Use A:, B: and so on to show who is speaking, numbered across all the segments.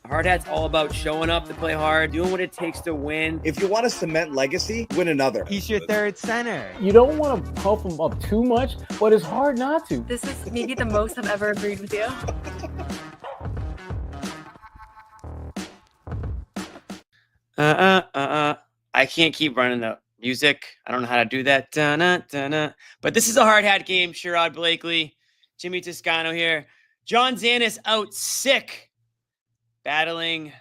A: Hard Hat's all about showing up to play hard, doing what it takes to win.
B: If you want to cement legacy, win another.
C: He's your third center.
D: You don't want to pump him up too much, but it's hard not to.
E: This is maybe the most I've ever agreed with you.
A: I can't keep running the music. I don't know how to do that. But this is a Hard Hat game. Sherrod Blakely, Jimmy Toscano here. John Zannis out sick, battling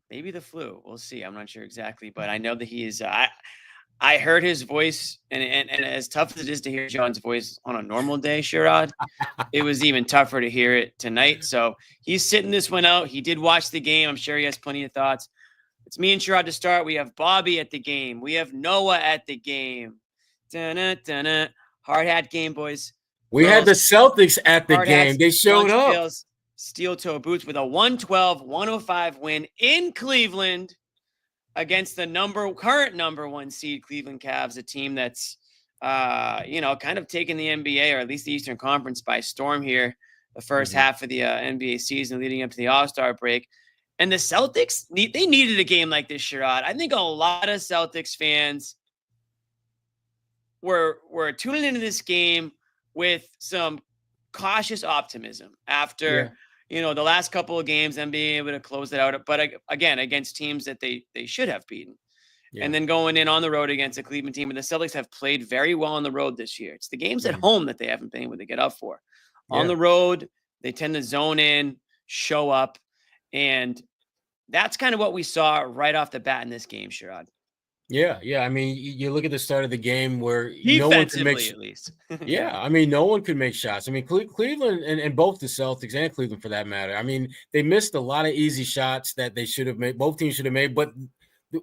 A: maybe the flu. We'll see. I'm not sure exactly, but I know that he is. I heard his voice, and as tough as it is to hear John's voice on a normal day, Sherrod, it was even tougher to hear it tonight. So he's sitting this one out. He did watch the game. I'm sure he has plenty of thoughts. It's me and Sherrod to start. We have Bobby at the game. We have Noah at the game. Hard Hat game, boys.
F: We had the Celtics at the game.
A: Hats,
F: they showed up.
A: Steel toe boots with a 112-105 win in Cleveland against the current number one seed Cleveland Cavs, a team that's kind of taken the NBA, or at least the Eastern Conference, by storm here the first half of the NBA season leading up to the All-Star break. And the Celtics, they needed a game like this, Sherrod. I think a lot of Celtics fans were tuning into this game with some cautious optimism after the last couple of games and being able to close it out. But again, against teams that they should have beaten. Yeah. And then going in on the road against a Cleveland team. And the Celtics have played very well on the road this year. It's the games at home that they haven't been able to get up for. On the road, they tend to zone in, show up. And that's kind of what we saw right off the bat in this game, Sherrod.
F: Yeah. I mean, you look at the start of the game where
A: no one could make at least.
F: I mean, no one could make shots. I mean, Cleveland and both the Celtics and Cleveland, for that matter. I mean, they missed a lot of easy shots that they should have made. Both teams should have made, but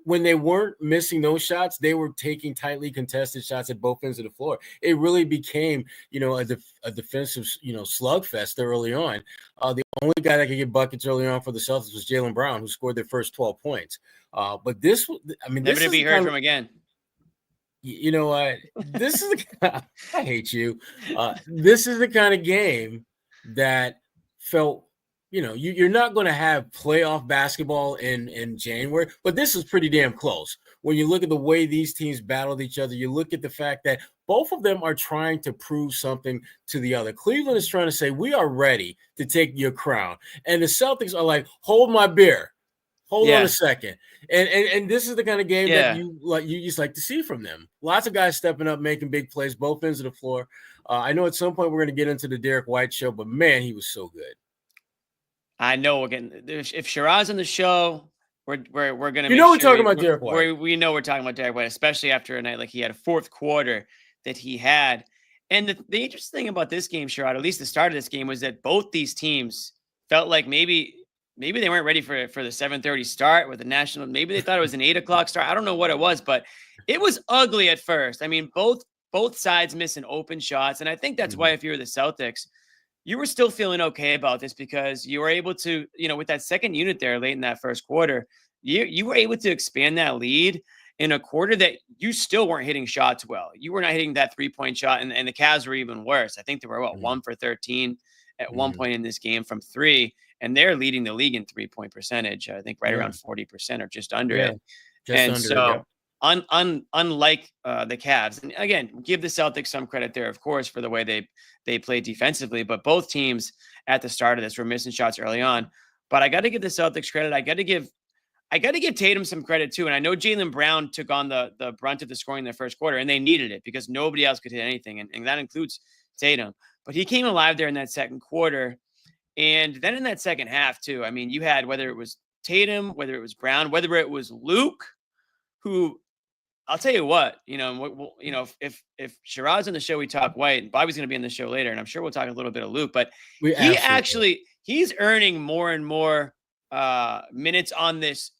F: when they weren't missing those shots, they were taking tightly contested shots at both ends of the floor. It really became, a defensive, slugfest early on. The only guy that could get buckets early on for the Celtics was Jaylen Brown, who scored their first 12 points. But this, I mean,
A: never to be heard from again.
F: You know what? This is I hate you. This is the kind of game that felt. You're not going to have playoff basketball in January, but this is pretty damn close. When you look at the way these teams battled each other, you look at the fact that both of them are trying to prove something to the other. Cleveland is trying to say, we are ready to take your crown. And the Celtics are like, hold my beer. Hold on a second. And this is the kind of game that you just like to see from them. Lots of guys stepping up, making big plays, both ends of the floor. I know at some point we're going to get into the Derek White show, but man, he was so good.
A: I know. Again, if Sherrod's on the show, we're going to.
F: We're talking about Derek White.
A: We know we're talking about Derek White, especially after a night like he had a fourth quarter that he had. And the interesting thing about this game, Sherrod, at least the start of this game, was that both these teams felt like maybe they weren't ready for the 7:30 start with the national. Maybe they thought it was an 8 o'clock start. I don't know what it was, but it was ugly at first. I mean, both sides missing open shots, and I think that's why if you were the Celtics, you were still feeling okay about this because you were able to, with that second unit there late in that first quarter, you were able to expand that lead in a quarter that you still weren't hitting shots well. You were not hitting that 3-point shot, and the Cavs were even worse. I think they were 1 for 13 at one point in this game from three, and they're leading the league in 3-point percentage. I think around 40% or just under it. Unlike the Cavs, and again, give the Celtics some credit there, of course, for the way they played defensively, but both teams at the start of this were missing shots early on. But I got to give the Celtics credit. I got to give Tatum some credit too. And I know Jaylen Brown took on the brunt of the scoring in the first quarter, and they needed it because nobody else could hit anything, and that includes Tatum. But he came alive there in that second quarter, and then in that second half too. I mean, you had whether it was Tatum, whether it was Brown, whether it was Luke, who. I'll tell you what, if Sherrod's on the show, we talk White, and Bobby's going to be on the show later, and I'm sure we'll talk a little bit of Luke, but he's earning more and more minutes on this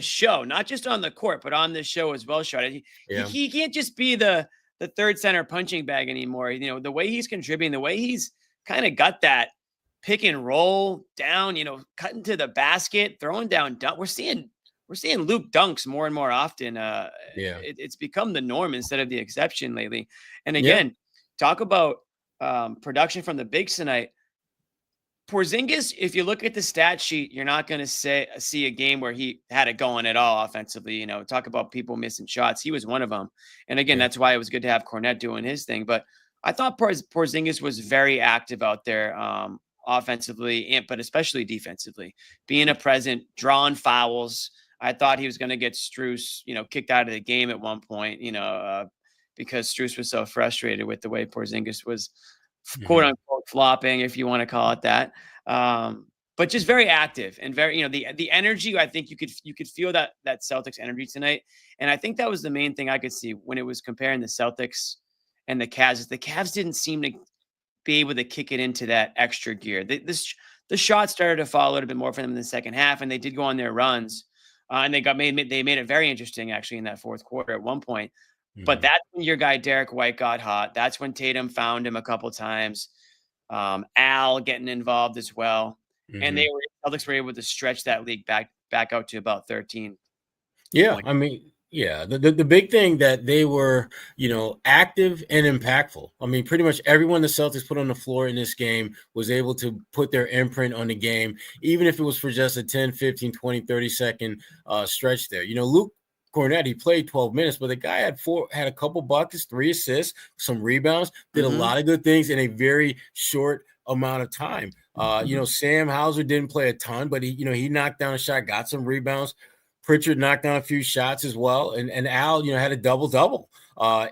A: show, not just on the court, but on this show as well, Sherrod. He can't just be the third center punching bag anymore. The way he's contributing, the way he's kind of got that pick and roll down, cutting to the basket, throwing down. We're seeing Luke dunks more and more often. It's become the norm instead of the exception lately. And again, talk about production from the bigs tonight. Porzingis, if you look at the stat sheet, you're not going to see a game where he had it going at all offensively. Talk about people missing shots. He was one of them. And again, that's why it was good to have Cornette doing his thing. But I thought Porzingis was very active out there offensively, but especially defensively, being a present, drawing fouls. I thought he was going to get Strus, kicked out of the game at one point, because Strus was so frustrated with the way Porzingis was quote unquote flopping, if you want to call it that. But just very active and very, the energy. I think you could feel that Celtics energy tonight. And I think that was the main thing I could see when it was comparing the Celtics and the Cavs. Is the Cavs didn't seem to be able to kick it into that extra gear. The shots started to fall a little bit more for them in the second half, and they did go on their runs. And they made it very interesting actually in that fourth quarter at one point. But that's when your guy Derek White got hot. That's when Tatum found him a couple times. Al getting involved as well, and Celtics were able to stretch that league back out to about 13.
F: Yeah, I mean, the big thing that they were, active and impactful. I mean, pretty much everyone the Celtics put on the floor in this game was able to put their imprint on the game, even if it was for just a 10, 15, 20, 30-second stretch there. Luke Cornette, he played 12 minutes, but the guy had a couple buckets, 3 assists, some rebounds, did a lot of good things in a very short amount of time. Sam Hauser didn't play a ton, but he knocked down a shot, got some rebounds. Pritchard knocked down a few shots as well. And Al, had a double-double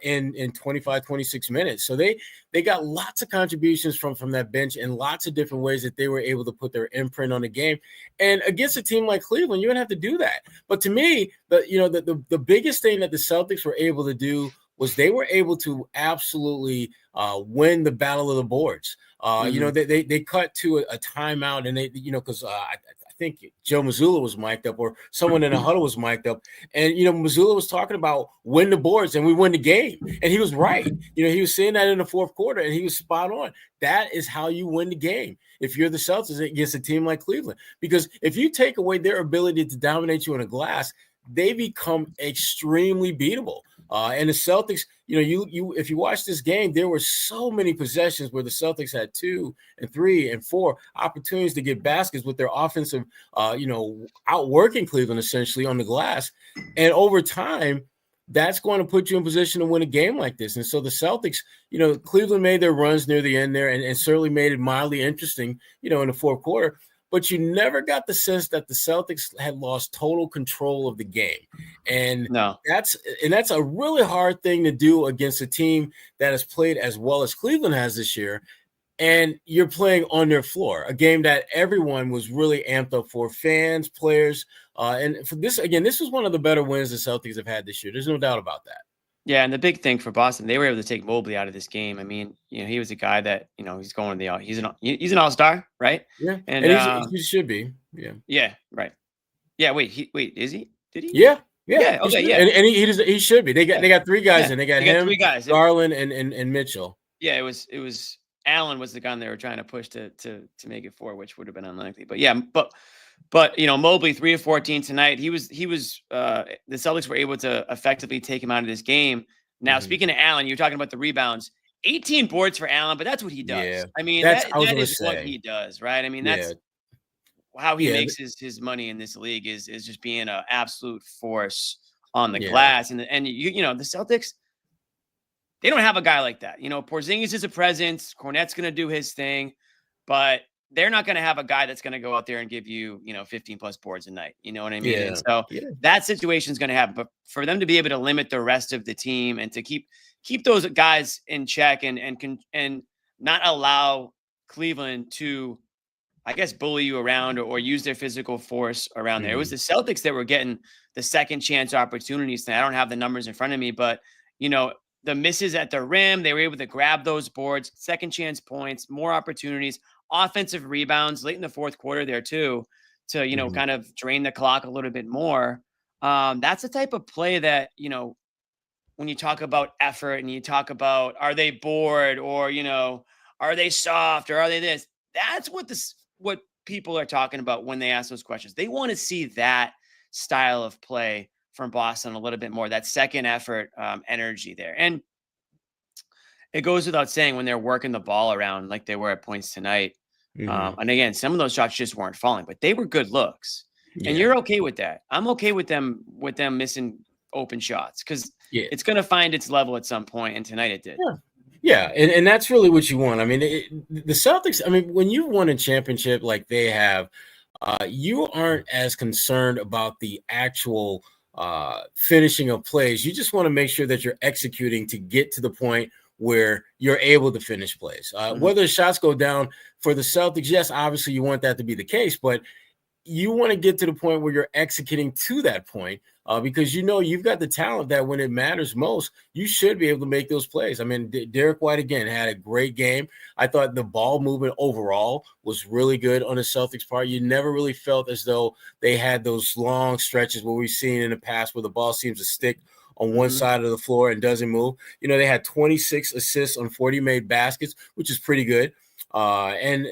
F: in 25, 26 minutes. So they got lots of contributions from that bench in lots of different ways that they were able to put their imprint on the game. And against a team like Cleveland, you don't have to do that. But to me, the biggest thing that the Celtics were able to do was they were able to absolutely win the battle of the boards. They cut to a timeout, and because I think Joe Mazzulla was mic'd up, or someone in the huddle was mic'd up. And, Mazzulla was talking about win the boards and we win the game. And he was right. He was saying that in the fourth quarter, and he was spot on. That is how you win the game if you're the Celtics against a team like Cleveland. Because if you take away their ability to dominate you on a glass, they become extremely beatable. And the Celtics, if you watch this game, there were so many possessions where the Celtics had 2 and 3 and 4 opportunities to get baskets with their offensive, outworking Cleveland essentially on the glass. And over time, that's going to put you in position to win a game like this. And so the Celtics, Cleveland made their runs near the end there and certainly made it mildly interesting, in the fourth quarter. But you never got the sense that the Celtics had lost total control of the game. And that's a really hard thing to do against a team that has played as well as Cleveland has this year. And you're playing on their floor, a game that everyone was really amped up for, fans, players. And for this, again, this was one of the better wins the Celtics have had this year. There's no doubt about that.
A: Yeah, and the big thing for Boston, they were able to take Mobley out of this game. I mean, he was a guy that he's going to he's an all-star, right?
F: Yeah,
A: and
F: he should be. Yeah.
A: Yeah, right. Yeah, wait, is he? Did he?
F: Yeah.
A: Okay, yeah.
F: And he should be. They got 3 guys in. They got him,
A: 3 guys.
F: Garland, and Mitchell.
A: Yeah, it was Allen was the gun they were trying to push to make it 4, which would have been unlikely. But yeah, but Mobley 3 of 14 tonight. He was the Celtics were able to effectively take him out of this game. Now, speaking of Allen, you're talking about the rebounds. 18 boards for Allen, but that's what he does. Yeah. I mean, that is what he does, right? I mean, that's how he makes his money in this league is just being an absolute force on the glass. And the Celtics, they don't have a guy like that. Porzingis is a presence. Cornette's going to do his thing, but they're not going to have a guy that's going to go out there and give you, 15 plus boards a night. You know what I mean?
F: Yeah.
A: And so that situation is going to happen. But for them to be able to limit the rest of the team and to keep those guys in check and not allow Cleveland to, I guess, bully you around or use their physical force around there. It was the Celtics that were getting the second chance opportunities. I don't have the numbers in front of me, but, the misses at the rim, they were able to grab those boards, second chance points, more opportunities, offensive rebounds late in the fourth quarter there too, to, kind of drain the clock a little bit more. That's the type of play that, when you talk about effort and you talk about, are they bored or, are they soft or are they this? That's what people are talking about when they ask those questions. They want to see that style of play from Boston a little bit more, that second effort energy there. And it goes without saying when they're working the ball around like they were at points tonight, And again, some of those shots just weren't falling, but they were good looks. And
F: Yeah.
A: you're okay with that. I'm okay with them missing open shots because
F: Yeah.
A: it's going to find its level at some point, and tonight it did.
F: Yeah, and that's really what you want. I mean, the Celtics, I mean, when you've won a championship like they have, you aren't as concerned about the actual finishing of plays. You just want to make sure that you're executing to get to the point where you're able to finish plays. Whether shots go down for the Celtics, yes, obviously you want that to be the case, but you want to get to the point where you're executing to that point because you've got the talent that when it matters most, you should be able to make those plays. I mean, Derek White, again, had a great game. I thought the ball movement overall was really good on the Celtics part. You never really felt as though they had those long stretches where we've seen in the past where the ball seems to stick on one side of the floor and doesn't move. They had 26 assists on 40 made baskets, which is pretty good. And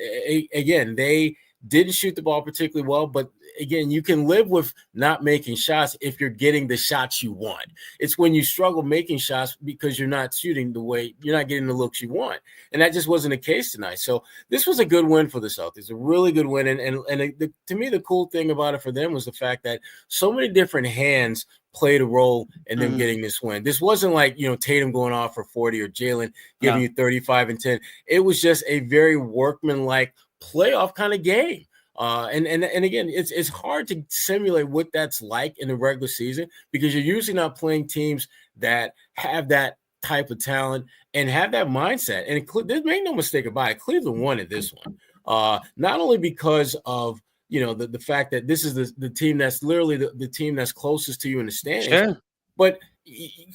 F: again, they didn't shoot the ball particularly well, but again, you can live with not making shots if you're getting the shots you want. It's when you struggle making shots because you're not shooting you're not getting the looks you want. And that just wasn't the case tonight. So this was a good win for the Celtics, a really good win. And to me, the cool thing about it for them was the fact that so many different hands played a role in them getting this win. This wasn't like, Tatum going off for 40 or Jalen giving you 35 and 10. It was just a very workmanlike playoff kind of game. And again, it's hard to simulate what that's like in the regular season because you're usually not playing teams that have that type of talent and have that mindset. And make no mistake about it, Cleveland wanted this one. Not only because of the fact that this is the team that's literally the team that's closest to you in the standings, but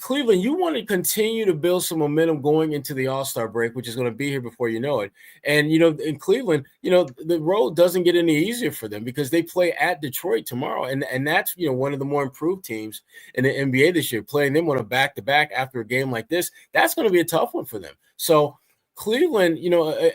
F: Cleveland, you want to continue to build some momentum going into the All-Star break, which is going to be here before you know it. And, in Cleveland, the road doesn't get any easier for them because they play at Detroit tomorrow. And that's, one of the more improved teams in the NBA this year. Playing them on a back-to-back after a game like this, that's going to be a tough one for them. So Cleveland,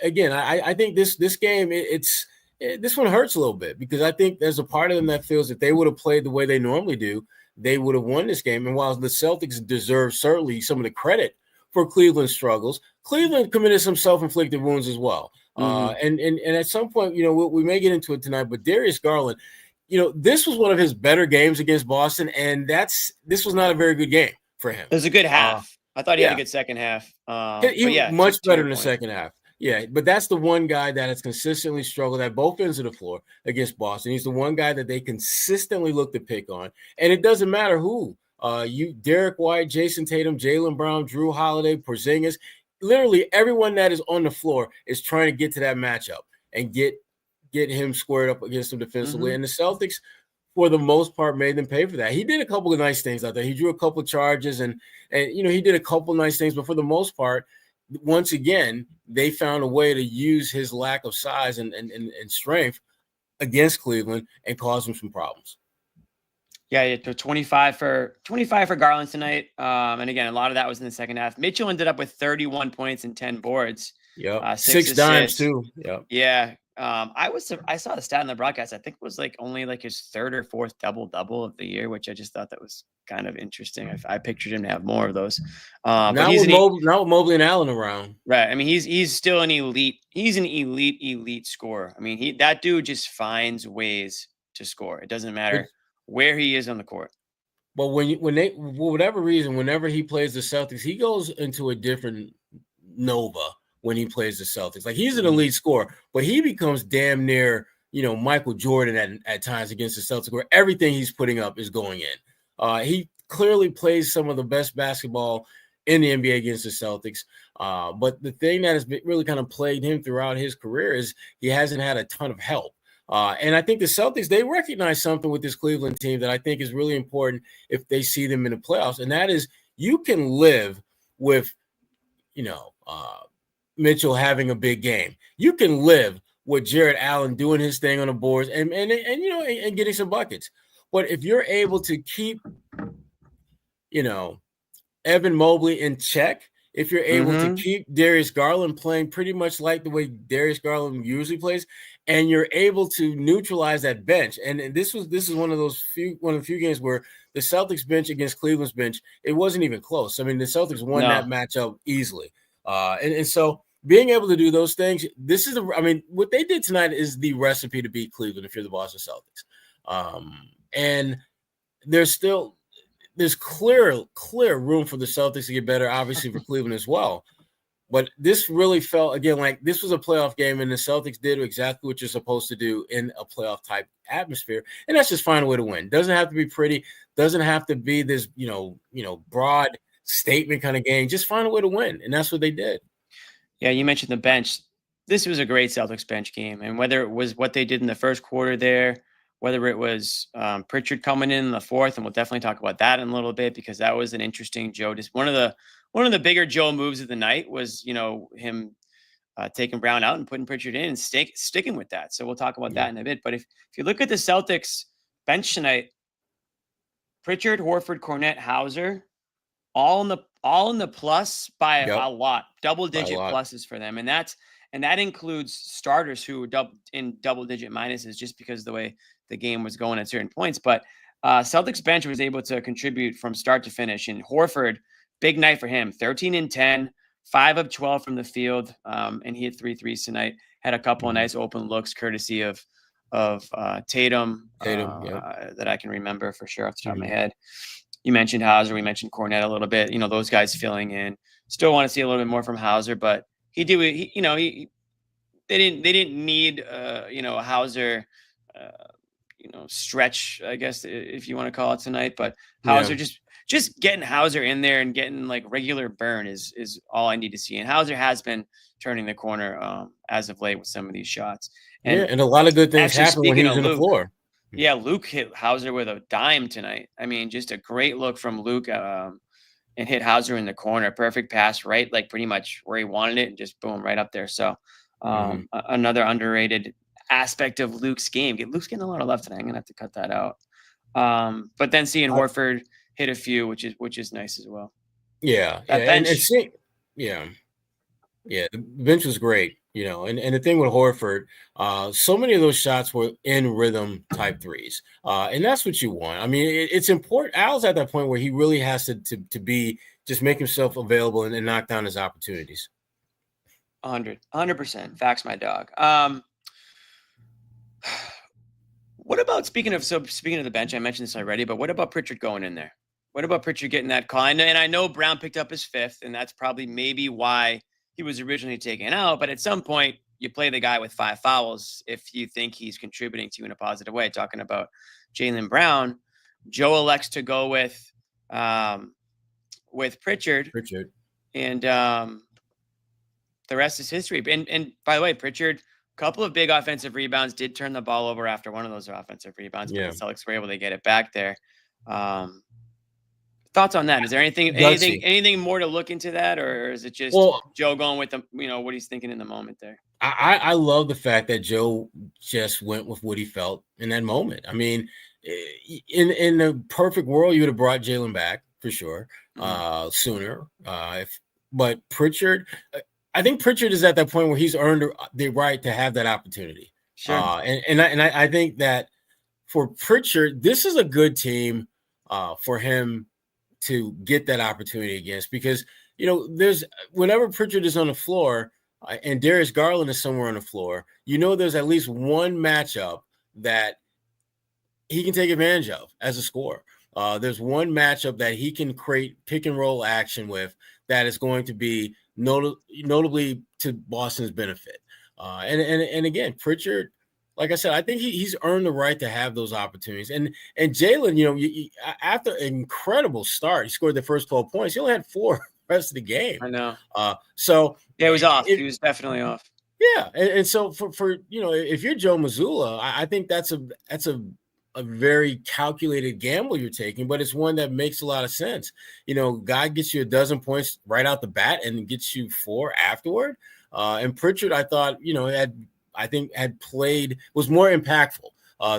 F: again, I think this game, this one hurts a little bit because I think there's a part of them that feels that they would have played the way they normally do, they would have won this game. And while the Celtics deserve certainly some of the credit for Cleveland's struggles, Cleveland committed some self-inflicted wounds as well. And at some point, we may get into it tonight, but Darius Garland, this was one of his better games against Boston, and this was not a very good game for him.
A: It was a good half. I thought he had a good second half.
F: He much better in the second half. Yeah, but that's the one guy that has consistently struggled at both ends of the floor against Boston. He's the one guy that they consistently look to pick on. And it doesn't matter who. Derek White, Jason Tatum, Jaylen Brown, Drew Holiday, Porzingis, literally everyone that is on the floor is trying to get to that matchup and get him squared up against them defensively. And the Celtics, for the most part, made them pay for that. He did a couple of nice things out there. He drew a couple of charges and he did a couple of nice things, but for the most part, once again, they found a way to use his lack of size and strength against Cleveland and cause him some problems.
A: Yeah, 25 for Garland tonight. And again, a lot of that was in the second half. Mitchell ended up with 31 points and 10 boards.
F: Yeah,
A: 6
F: dimes too.
A: Yeah. I saw the stat in the broadcast. I think it was only his third or fourth double of the year, which I just thought that was kind of interesting. I pictured him to have more of those.
F: Now with Mobley and Allen around,
A: right? I mean, he's still an elite. He's an elite scorer. I mean, that dude just finds ways to score. It doesn't matter where he is on the court.
F: But for whatever reason, whenever he plays the Celtics, he goes into a different Nova. When he plays the Celtics, he's an elite scorer, but he becomes damn near, Michael Jordan at times against the Celtics, where everything he's putting up is going in. He clearly plays some of the best basketball in the NBA against the Celtics. But the thing that has really kind of plagued him throughout his career is he hasn't had a ton of help. And I think the Celtics, they recognize something with this Cleveland team that I think is really important if they see them in the playoffs. And that is you can live with, Mitchell having a big game. You can live with Jared Allen doing his thing on the boards and getting some buckets. But if you're able to keep, Evan Mobley in check, if you're able to keep Darius Garland playing pretty much like the way Darius Garland usually plays, and you're able to neutralize that bench. And this is one of the few games where the Celtics bench against Cleveland's bench, it wasn't even close. I mean, the Celtics won that matchup easily. And so being able to do those things, what they did tonight is the recipe to beat Cleveland if you're the Boston Celtics. And there's clear room for the Celtics to get better, obviously for Cleveland as well. But this really felt, again, like this was a playoff game, and the Celtics did exactly what you're supposed to do in a playoff-type atmosphere, and that's just find a way to win. Doesn't have to be pretty. Doesn't have to be this, broad statement kind of game. Just find a way to win, and that's what they did.
A: Yeah, you mentioned the bench. This was a great Celtics bench game, and whether it was what they did in the first quarter there, whether it was Pritchard coming in the fourth, and we'll definitely talk about that in a little bit because that was an interesting Joe. Just one of the bigger Joe moves of the night was him taking Brown out and putting Pritchard in and sticking with that. So we'll talk about that in a bit. But if you look at the Celtics bench tonight, Pritchard, Horford, Cornette, Hauser, all in the plus by a lot, double-digit pluses for them, and that includes starters who were in double-digit minuses just because of the way the game was going at certain points. But Celtics bench was able to contribute from start to finish, and Horford, big night for him, 13 and 10, 5 of 12 from the field, and he had 3 threes tonight. Had a couple of nice open looks, courtesy of Tatum, that I can remember for sure off the top of my head. You mentioned Hauser. We mentioned Cornette a little bit. Those guys filling in. Still want to see a little bit more from Hauser, but they didn't need a Hauser stretch, I guess, if you want to call it tonight. But Hauser just getting Hauser in there and getting like regular burn is all I need to see. And Hauser has been turning the corner as of late with some of these shots.
F: And a lot of good things happen when he's on the floor.
A: Yeah, Luke hit Hauser with a dime tonight. I mean, just a great look from Luke and hit Hauser in the corner. Perfect pass, right? Like pretty much where he wanted it and just boom, right up there. So another underrated aspect of Luke's game. Luke's getting a lot of love tonight. I'm going to have to cut that out. But then seeing Horford hit a few, which is nice as well.
F: Yeah. The bench was great. And the thing with Horford, so many of those shots were in rhythm type threes. And that's what you want. I mean, it's important. Al's at that point where he really has to be just make himself available and knock down his opportunities.
A: 100%. Facts, my dog. What about speaking of the bench, I mentioned this already, but what about Pritchard going in there? What about Pritchard getting that call? And I know Brown picked up his fifth, and that's probably maybe why he was originally taken out, but at some point you play the guy with 5 fouls if you think he's contributing to you in a positive way. Talking about Jaylen Brown, Joe elects to go with Pritchard, and the rest is history. And by the way, Pritchard, a couple of big offensive rebounds, did turn the ball over after one of those offensive rebounds, but the Celtics were able to get it back there. Thoughts on that? Is there anything more to look into that, or is it just Joe going with what he's thinking in the moment there?
F: I love the fact that Joe just went with what he felt in that moment. I mean, in the perfect world, you would have brought Jaylen back for sure sooner. But Pritchard, I think Pritchard is at that point where he's earned the right to have that opportunity.
A: Sure.
F: And I think that for Pritchard, this is a good team for him to get that opportunity against, because there's whenever Pritchard is on the floor and Darius Garland is somewhere on the floor, there's at least one matchup that he can take advantage of as a scorer. There's one matchup that he can create pick and roll action with that is going to be notably to Boston's benefit. And again, Pritchard, like I said, I think he's earned the right to have those opportunities. And Jaylen, after an incredible start, he scored the first 12 points. He only had 4 the rest of the game.
A: I know.
F: So
A: yeah, he was off. He was definitely off.
F: Yeah, and so for if you're Joe Mazzulla, I think that's a very calculated gamble you're taking, but it's one that makes a lot of sense. Guy gets you a dozen points right out the bat and gets you 4 afterward. And Pritchard, I thought, was more impactful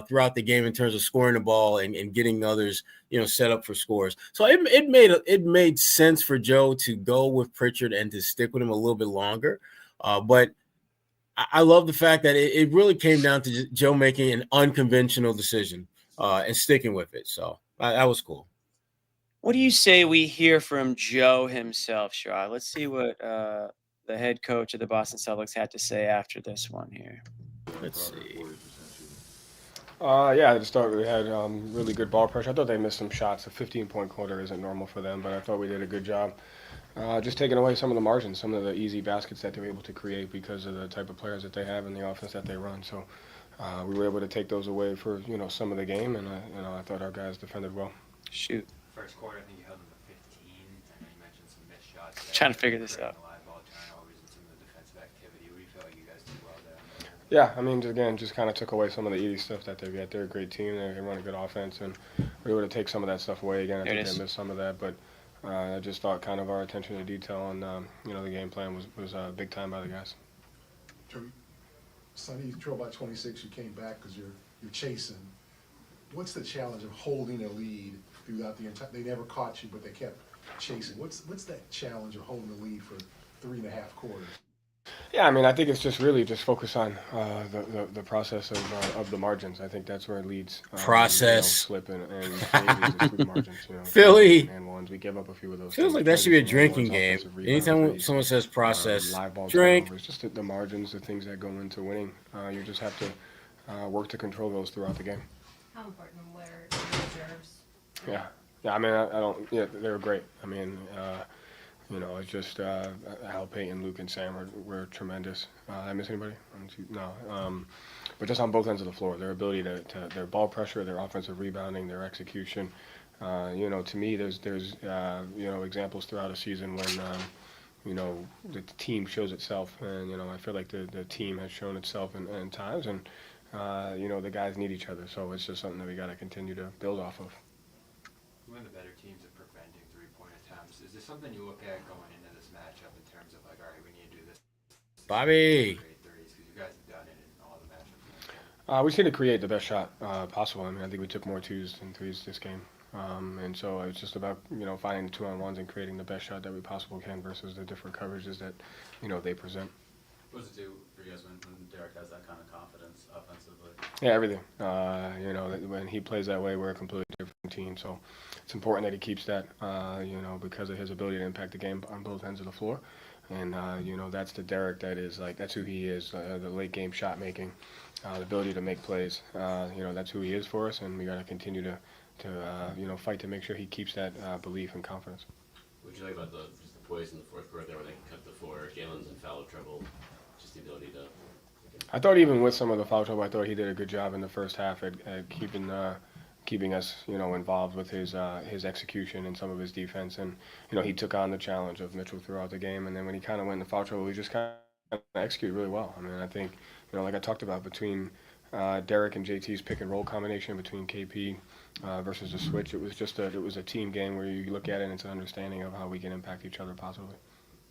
F: throughout the game in terms of scoring the ball and getting others, set up for scores. So it made sense for Joe to go with Pritchard and to stick with him a little bit longer. But I love the fact that it really came down to Joe making an unconventional decision and sticking with it. So that was cool.
A: What do you say we hear from Joe himself, Sherrod? Let's see what the head coach of the Boston Celtics had to say after this one here.
F: Let's see.
C: Yeah, at the start we had really good ball pressure. I thought they missed some shots. A 15-point quarter isn't normal for them, but I thought we did a good job. Just taking away some of the margins, some of the easy baskets that they were able to create because of the type of players that they have and the offense that they run. So we were able to take those away for some of the game, and I thought our guys defended well.
A: Shoot.
G: First quarter, I think you held them to 15. I know you mentioned some missed shots.
A: Trying to figure this out.
G: Live ball turnovers and some of the defensive activity. What do you feel like you guys did well there?
C: Yeah, I mean, just kind of took away some of the easy stuff that they've got. They're a great team. They run a good offense, and we were able to take some of that stuff away again. I think they missed some of that, but I just thought kind of our attention to detail on the game plan was big time by the guys.
H: Sonny, you threw about 26. You came back because you're chasing. What's the challenge of holding a lead throughout the entire? They never caught you, but they kept chasing. What's that challenge of holding a lead for 3.5 quarters?
C: Yeah, I mean, I think it's just really focus on the process of the margins. I think that's where it leads.
F: Process.
C: Slipping and through the margins.
F: Philly.
C: And ones we give up a few of those.
F: Feels like that should be a drinking game. Anytime someone says process,
C: live ball
F: drink.
C: It's just the margins, the things that go into winning. You just have to work to control those throughout the game.
E: How important were reserves?
C: Yeah. I mean, I don't. Yeah, they were great. I mean. It's just Al Payton, Luke, and Sam were tremendous. I miss anybody? No. But just on both ends of the floor, their ability to their ball pressure, their offensive rebounding, their execution. To me, there's examples throughout a season when the team shows itself, and I feel like the team has shown itself in times, and the guys need each other. So it's just something that we got to continue to build off of.
G: One of the better teams at preventing three-point attempts. Is this something you look at going into this matchup in terms of like, all right, we need to do this?
F: Bobby.
G: Great threes, because you guys have done it in all the matchups.
C: We just need to create the best shot possible. I mean, I think we took more twos than threes this game. And so it's just about, finding the 2-on-1s and creating the best shot that we possibly can versus the different coverages that, they present.
I: What does it do for you guys when Derek has that kind of confidence offensively?
C: Yeah, everything. When he plays that way, we're a completely different team. So it's important that he keeps that, because of his ability to impact the game on both ends of the floor. And, that's the Derek that's who he is, the late game shot making, the ability to make plays. That's who he is for us, and we got to continue to fight to make sure he keeps that belief and confidence.
I: What do you like about the poise in the fourth quarter there where they can cut the floor? Jalen's in foul trouble. Just the ability to.
C: I thought even with some of the foul trouble, I thought he did a good job in the first half at keeping us, involved with his execution and some of his defense. And, he took on the challenge of Mitchell throughout the game. And then when he kind of went into foul trouble, he just kind of executed really well. I mean, I think, like I talked about, between Derek and JT's pick and roll combination between KP versus the switch, it was a team game where you look at it and it's an understanding of how we can impact each other positively.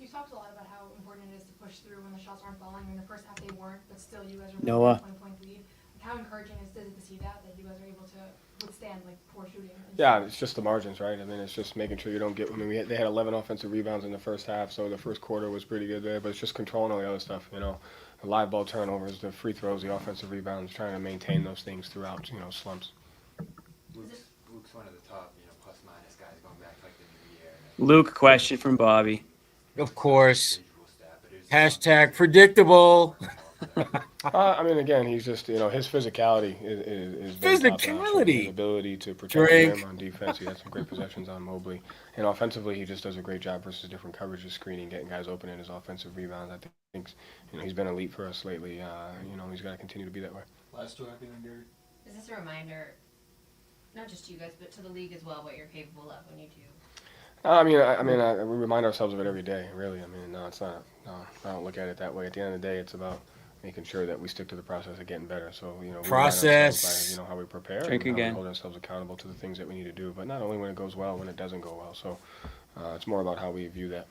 J: You talked a lot about how important it is to push through when the shots aren't falling. In the first half they weren't, but still you guys are
A: Noah.
J: 20-point lead. How encouraging is it to see that you guys are able to withstand poor shooting?
C: Yeah, it's just the margins, right? I mean, it's just making sure you don't get. I mean, they had 11 offensive rebounds in the first half, so the first quarter was pretty good there. But it's just controlling all the other stuff, the live ball turnovers, the free throws, the offensive rebounds, trying to maintain those things throughout, slumps.
G: Luke's one of the top, plus minus guys going back like the new year.
A: Luke, question from Bobby.
F: Of course. Hashtag predictable.
C: I mean, again, he's just, his physicality is
F: physicality.
C: His ability to protect him on defense. He had some great possessions on Mobley. And offensively, he just does a great job versus different coverages, screening, getting guys open in his offensive rebounds. I think, he's been elite for us lately. He's got to continue to be that way.
I: Last two, anything, Gary?
E: Is this a reminder, not just to you guys, but to the league as well, what you're capable of when you do?
C: We remind ourselves of it every day, really. I mean, no, it's not. No, I don't look at it that way. At the end of the day, it's about making sure that we stick to the process of getting better. So, we
F: process
C: by, how we prepare,
A: Drink
C: and how
A: again.
C: we hold ourselves accountable to the things that we need to do. But not only when it goes well, when it doesn't go well. So, it's more about how we view that.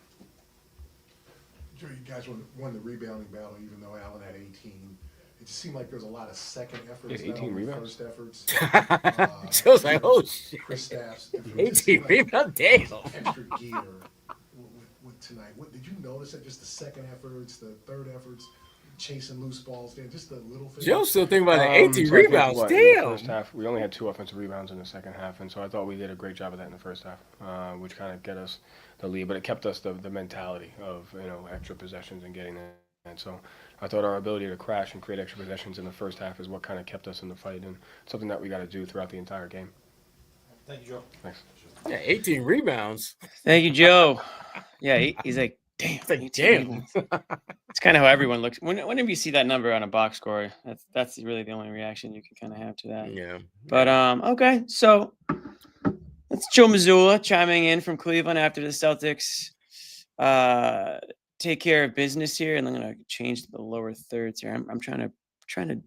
H: Joe, you guys won the rebounding battle, even though Allen had 18. It just seemed like there was a lot of second efforts.
C: Yeah, 18 rebounds.
H: First efforts.
F: So it's like, oh shit.
H: Chris Staff's
F: 18 rebound, damn.
H: extra gear with tonight. Did you notice that just the second efforts, the third efforts? chasing loose balls there, just the little things.
F: Joe's still thinking about the 18
C: So I think,
F: rebounds.
C: in the
F: Damn.
C: first half, we only had 2 offensive rebounds in the second half, and so I thought we did a great job of that in the first half, which kind of get us the lead. But it kept us the mentality of extra possessions and getting there. And so I thought our ability to crash and create extra possessions in the first half is what kind of kept us in the fight, and something that we got to do throughout the entire game.
H: Thank you, Joe.
C: Thanks.
F: Yeah, 18 rebounds.
A: Thank you, Joe. Yeah, he's like, damn.
F: It's like,
A: 18
F: damn.
A: rebounds. It's kind of how everyone looks. Whenever you see that number on a box score, that's really the only reaction you can kind of have to that.
F: Yeah.
A: But okay, so that's Joe Missoula chiming in from Cleveland after the Celtics take care of business here, and I'm gonna change to the lower thirds here. I'm trying to.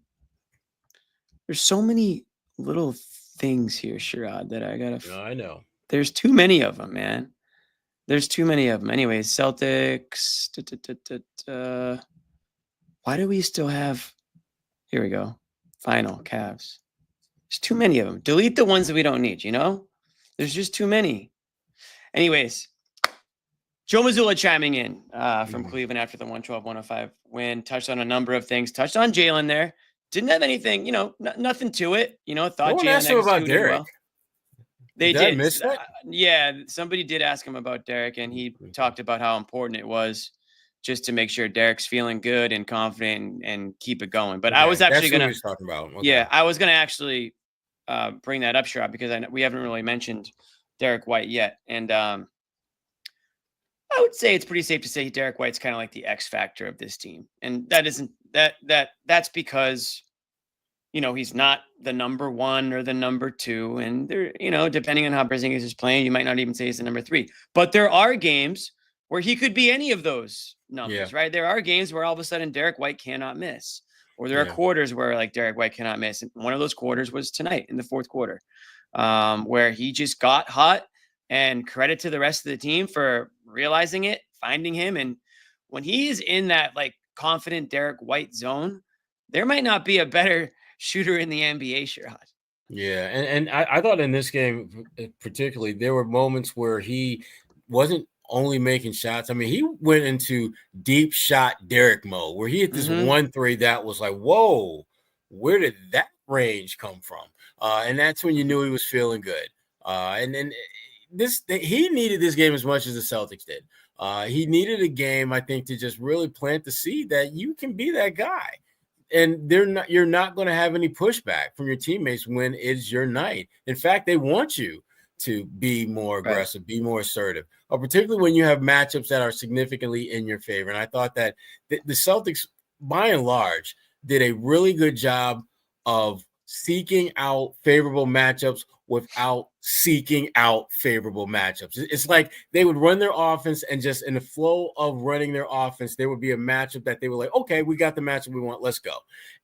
A: There's so many little things here, Sherrod, that I gotta.
F: No, I know.
A: There's too many of them, man. There's too many of them. Anyways, Celtics. Why do we still have? Here we go. Final Cavs. There's too many of them. Delete the ones that we don't need. There's just too many. Anyways, Joe Missoula chiming in from Cleveland after the 112-105 win. Touched on a number of things. Touched on Jalen there. Didn't have anything. Nothing to it. Thought
F: No one
A: Jalen
F: asked him about
A: executed
F: Derek.
A: well. They
F: Did I
A: did.
F: miss that?
A: Yeah, somebody did ask him about Derek, and he talked about how important it was just to make sure Derek's feeling good and confident and keep it going. But I was actually
F: going
A: going
F: to
A: to
F: talking about. Okay.
A: Yeah, I was going to actually bring that up, Sherrod, because we haven't really mentioned Derek White yet. And I would say it's pretty safe to say Derek White's kind of like the X factor of this team. And that's because he's not the number 1 or the number 2. And there, depending on how Porzingis is playing, you might not even say he's the number 3. But there are games where he could be any of those numbers, right? There are games where all of a sudden Derek White cannot miss. Or there are quarters where like Derek White cannot miss. And one of those quarters was tonight in the fourth quarter, where he just got hot, and credit to the rest of the team for realizing it, finding him. And when he's in that like confident Derek White zone, there might not be a better shooter in the NBA, Sherrod.
F: Yeah. And I thought in this game, particularly, there were moments where he wasn't only making shots. I mean, he went into deep shot Derek mode where he hit this 1-3 that was like, whoa, where did that range come from? And that's when you knew he was feeling good. And then he needed this game as much as the Celtics did. He needed a game, I think, to just really plant the seed that you can be that guy. And you're not going to have any pushback from your teammates when it's your night. In fact, they want you to be more aggressive, be more assertive, particularly when you have matchups that are significantly in your favor. And I thought that the Celtics, by and large, did a really good job of seeking out favorable matchups without seeking out favorable matchups. It's like they would run their offense, and just in the flow of running their offense, there would be a matchup that they were like, okay, we got the matchup we want, let's go.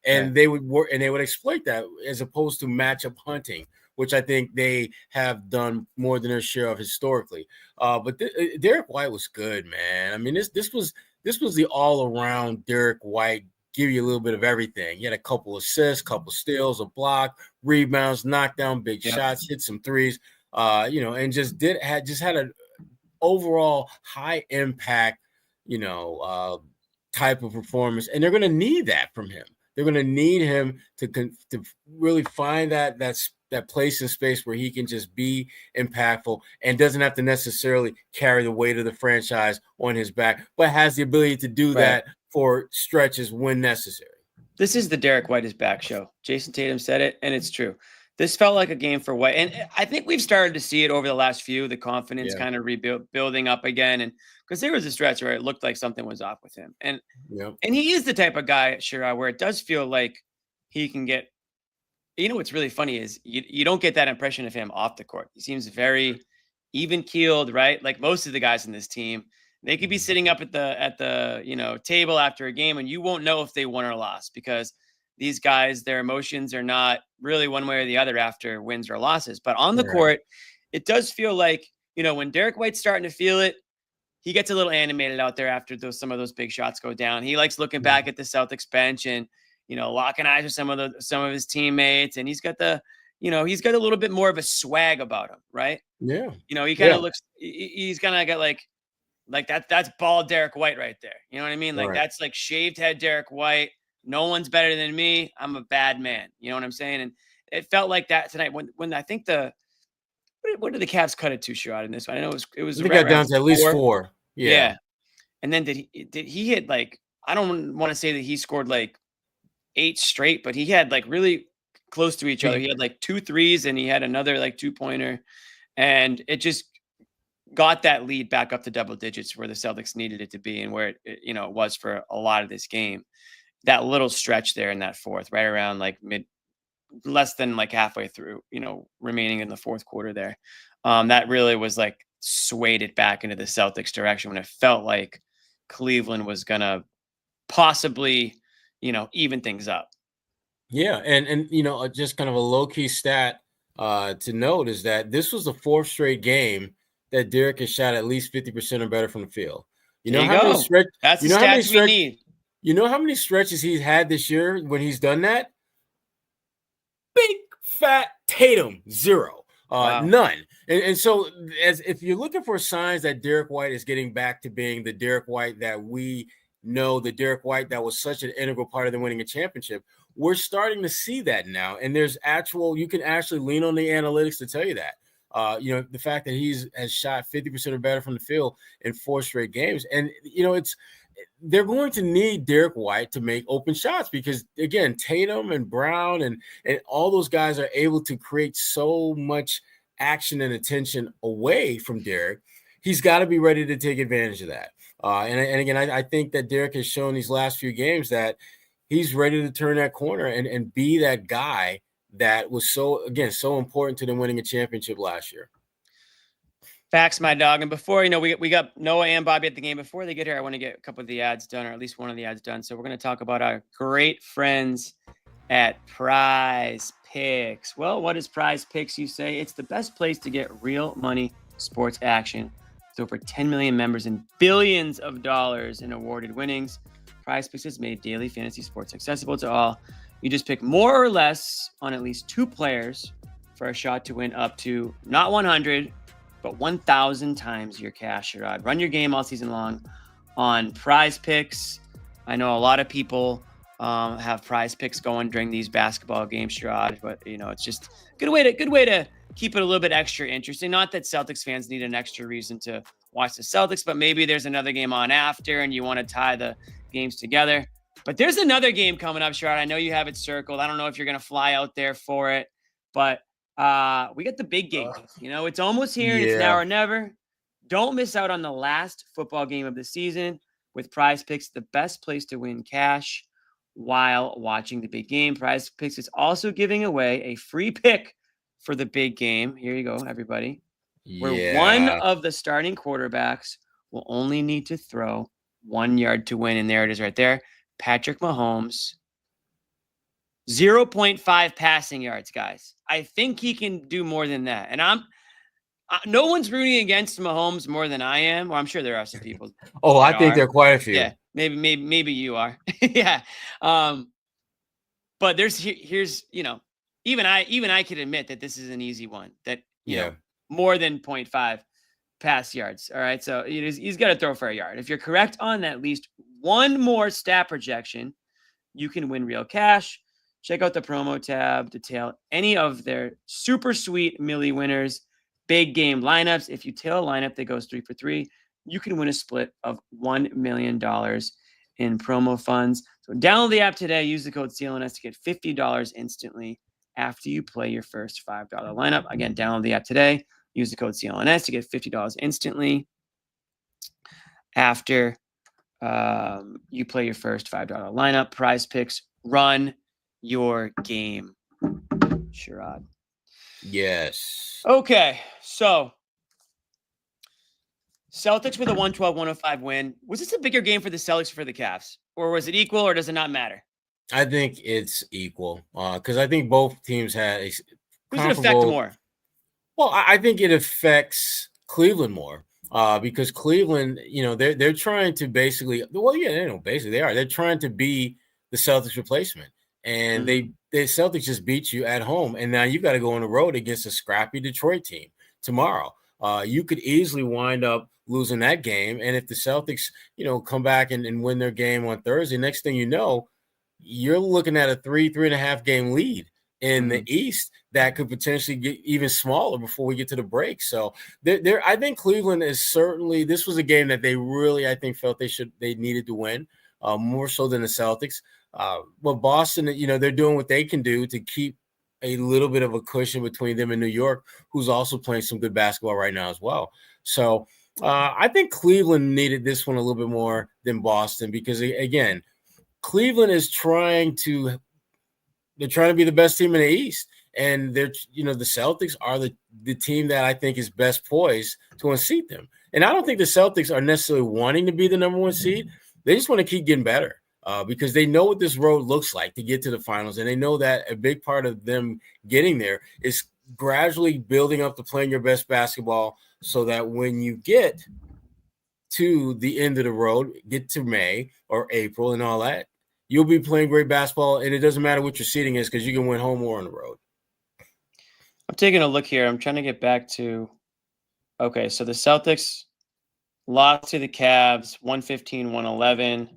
F: And they would work, and they would exploit that as opposed to matchup hunting, which I think they have done more than their share of historically. But Derek White was good, man. I mean, this was the all-around Derek White, give you a little bit of everything. He had a couple assists, couple steals, a block, rebounds, knocked down big shots, hit some threes, and just had an overall high impact, type of performance. And they're going to need that from him. They're going to need him to really find that place in space where he can just be impactful and doesn't have to necessarily carry the weight of the franchise on his back, but has the ability to do that for stretches when necessary.
A: This is the Derek White is back show. Jason Tatum said it, and it's true. This felt like a game for White. And I think we've started to see it over the last few, the confidence kind of building up again. And because there was a stretch where it looked like something was off with him. And he is the type of guy, Sherrod, where it does feel like he can get, what's really funny is you don't get that impression of him off the court. He seems very even keeled, right? Like most of the guys in this team, they could be sitting up at the table after a game, and you won't know if they won or lost, because these guys, their emotions are not really one way or the other after wins or losses. But on the court, it does feel like, when Derek White's starting to feel it, he gets a little animated out there after some of those big shots go down. He likes looking back at the Celtics bench and, locking eyes with some of his teammates. And he's got he's got a little bit more of a swag about him, right?
F: Yeah.
A: He kind of looks, he's kind of got like Like that's bald Derek White right there. You know what I mean? Like
F: Right.
A: that's like shaved head Derek White. No one's better than me. I'm a bad man. You know what I'm saying? And it felt like that tonight when I think what did the Cavs cut it to, Sherrod, in this one? I know it was
F: They
A: right
F: got down
A: around
F: to at least
A: 4.
F: 4.
A: Yeah. And then did he hit like, I don't want to say that he scored like 8 straight, but he had like really close to each other. He had like 2 threes and he had another like 2-pointer, and it just got that lead back up to double digits where the Celtics needed it to be and where it was for a lot of this game. That little stretch there in that fourth, right around like less than like halfway through, remaining in the fourth quarter there. That really was like swayed it back into the Celtics direction when it felt like Cleveland was going to possibly, even things up.
F: Yeah. And just kind of a low key stat to note is that this was the 4th straight game that Derek has shot at least 50% or better from the field.
A: There you go. That's the stats we need.
F: You know how many stretches he's had this year when he's done that? Big fat Tatum, 0.
A: Wow.
F: None. And so if you're looking for signs that Derek White is getting back to being the Derek White that we know, the Derek White that was such an integral part of them winning a championship, we're starting to see that now. And you can actually lean on the analytics to tell you that. The fact that has shot 50% or better from the field in 4 straight games. And, they're going to need Derek White to make open shots because, again, Tatum and Brown and all those guys are able to create so much action and attention away from Derek. He's got to be ready to take advantage of that. And again, I think that Derek has shown these last few games that he's ready to turn that corner and be that guy that was so important to them winning a championship last year.
A: Facts, my dog. And before, we got Noah and Bobby at the game. Before they get here, I want to get a couple of the ads done, or at least one of the ads done. So we're going to talk about our great friends at Prize Picks. Well, what is Prize Picks, you say? It's the best place to get real money sports action. With over 10 million members and billions of dollars in awarded winnings, Prize Picks has made daily fantasy sports accessible to all. You just pick more or less on at least 2 players for a shot to win up to not 100, but 1,000 times your cash, Sherrod. Run your game all season long on Prize Picks. I know a lot of people have Prize Picks going during these basketball games, Sherrod, but it's just a good way to keep it a little bit extra interesting. Not that Celtics fans need an extra reason to watch the Celtics, but maybe there's another game on after and you want to tie the games together. But there's another game coming up, Sherrod. I know you have it circled. I don't know if you're going to fly out there for it, but we got the big game. It's almost here. And it's now or never. Don't miss out on the last football game of the season with Prize Picks, the best place to win cash while watching the big game. Prize Picks is also giving away a free pick for the big game. Here you go, everybody. Where one of the starting quarterbacks will only need to throw 1 yard to win. And there it is right there. Patrick Mahomes. 0.5 passing yards, guys. I think he can do more than that. And no one's rooting against Mahomes more than I am. Well, I'm sure there are some people.
F: I think there are quite a few.
A: Yeah, maybe you are. Yeah. But here's even I could admit that this is an easy one. That more than 0.5 pass yards. All right, so he's got to throw for a yard. If you're correct on at least one more stat projection, you can win real cash. Check out the promo tab to tail any of their super sweet Millie winners, big game lineups. If you tail a lineup that goes 3 for 3, you can win a split of $1 million in promo funds. So download the app today. Use the code CLNS to get $50 instantly after you play your first $5 lineup. Again, download the app today. Use the code CLNS to get $50 instantly after you play your first $5 lineup. Prize Picks, run your game, Sherrod.
F: Yes.
A: Okay, so Celtics with a 112-105 win. Was this a bigger game for the Celtics or for the Cavs? Or was it equal, or does it not matter?
F: I think it's equal because I think both teams had
A: Who's it affect more?
F: Well, I think it affects Cleveland more because Cleveland, they're trying to basically – they are. They're trying to be the Celtics replacement. And the Celtics just beat you at home, and now you got to go on the road against a scrappy Detroit team tomorrow. You could easily wind up losing that game. And if the Celtics, come back and win their game on Thursday, next thing you know, you're looking at a 3.5 game lead in the East that could potentially get even smaller before we get to the break. So I think Cleveland is certainly, this was a game that they really, I think, felt they needed to win, more so than the Celtics. But Boston, they're doing what they can do to keep a little bit of a cushion between them and New York, who's also playing some good basketball right now as well. So I think Cleveland needed this one a little bit more than Boston because, again, Cleveland is trying to be the best team in the East. And the Celtics are the team that I think is best poised to unseat them. And I don't think the Celtics are necessarily wanting to be the number one seed. They just want to keep getting better. Because they know what this road looks like to get to the finals. And they know that a big part of them getting there is gradually building up to playing your best basketball so that when you get to the end of the road, get to May or April and all that, you'll be playing great basketball. And it doesn't matter what your seeding is because you can win home or on the road.
A: I'm taking a look here. I'm trying to get back to, okay, so the Celtics lost to the Cavs 115-111.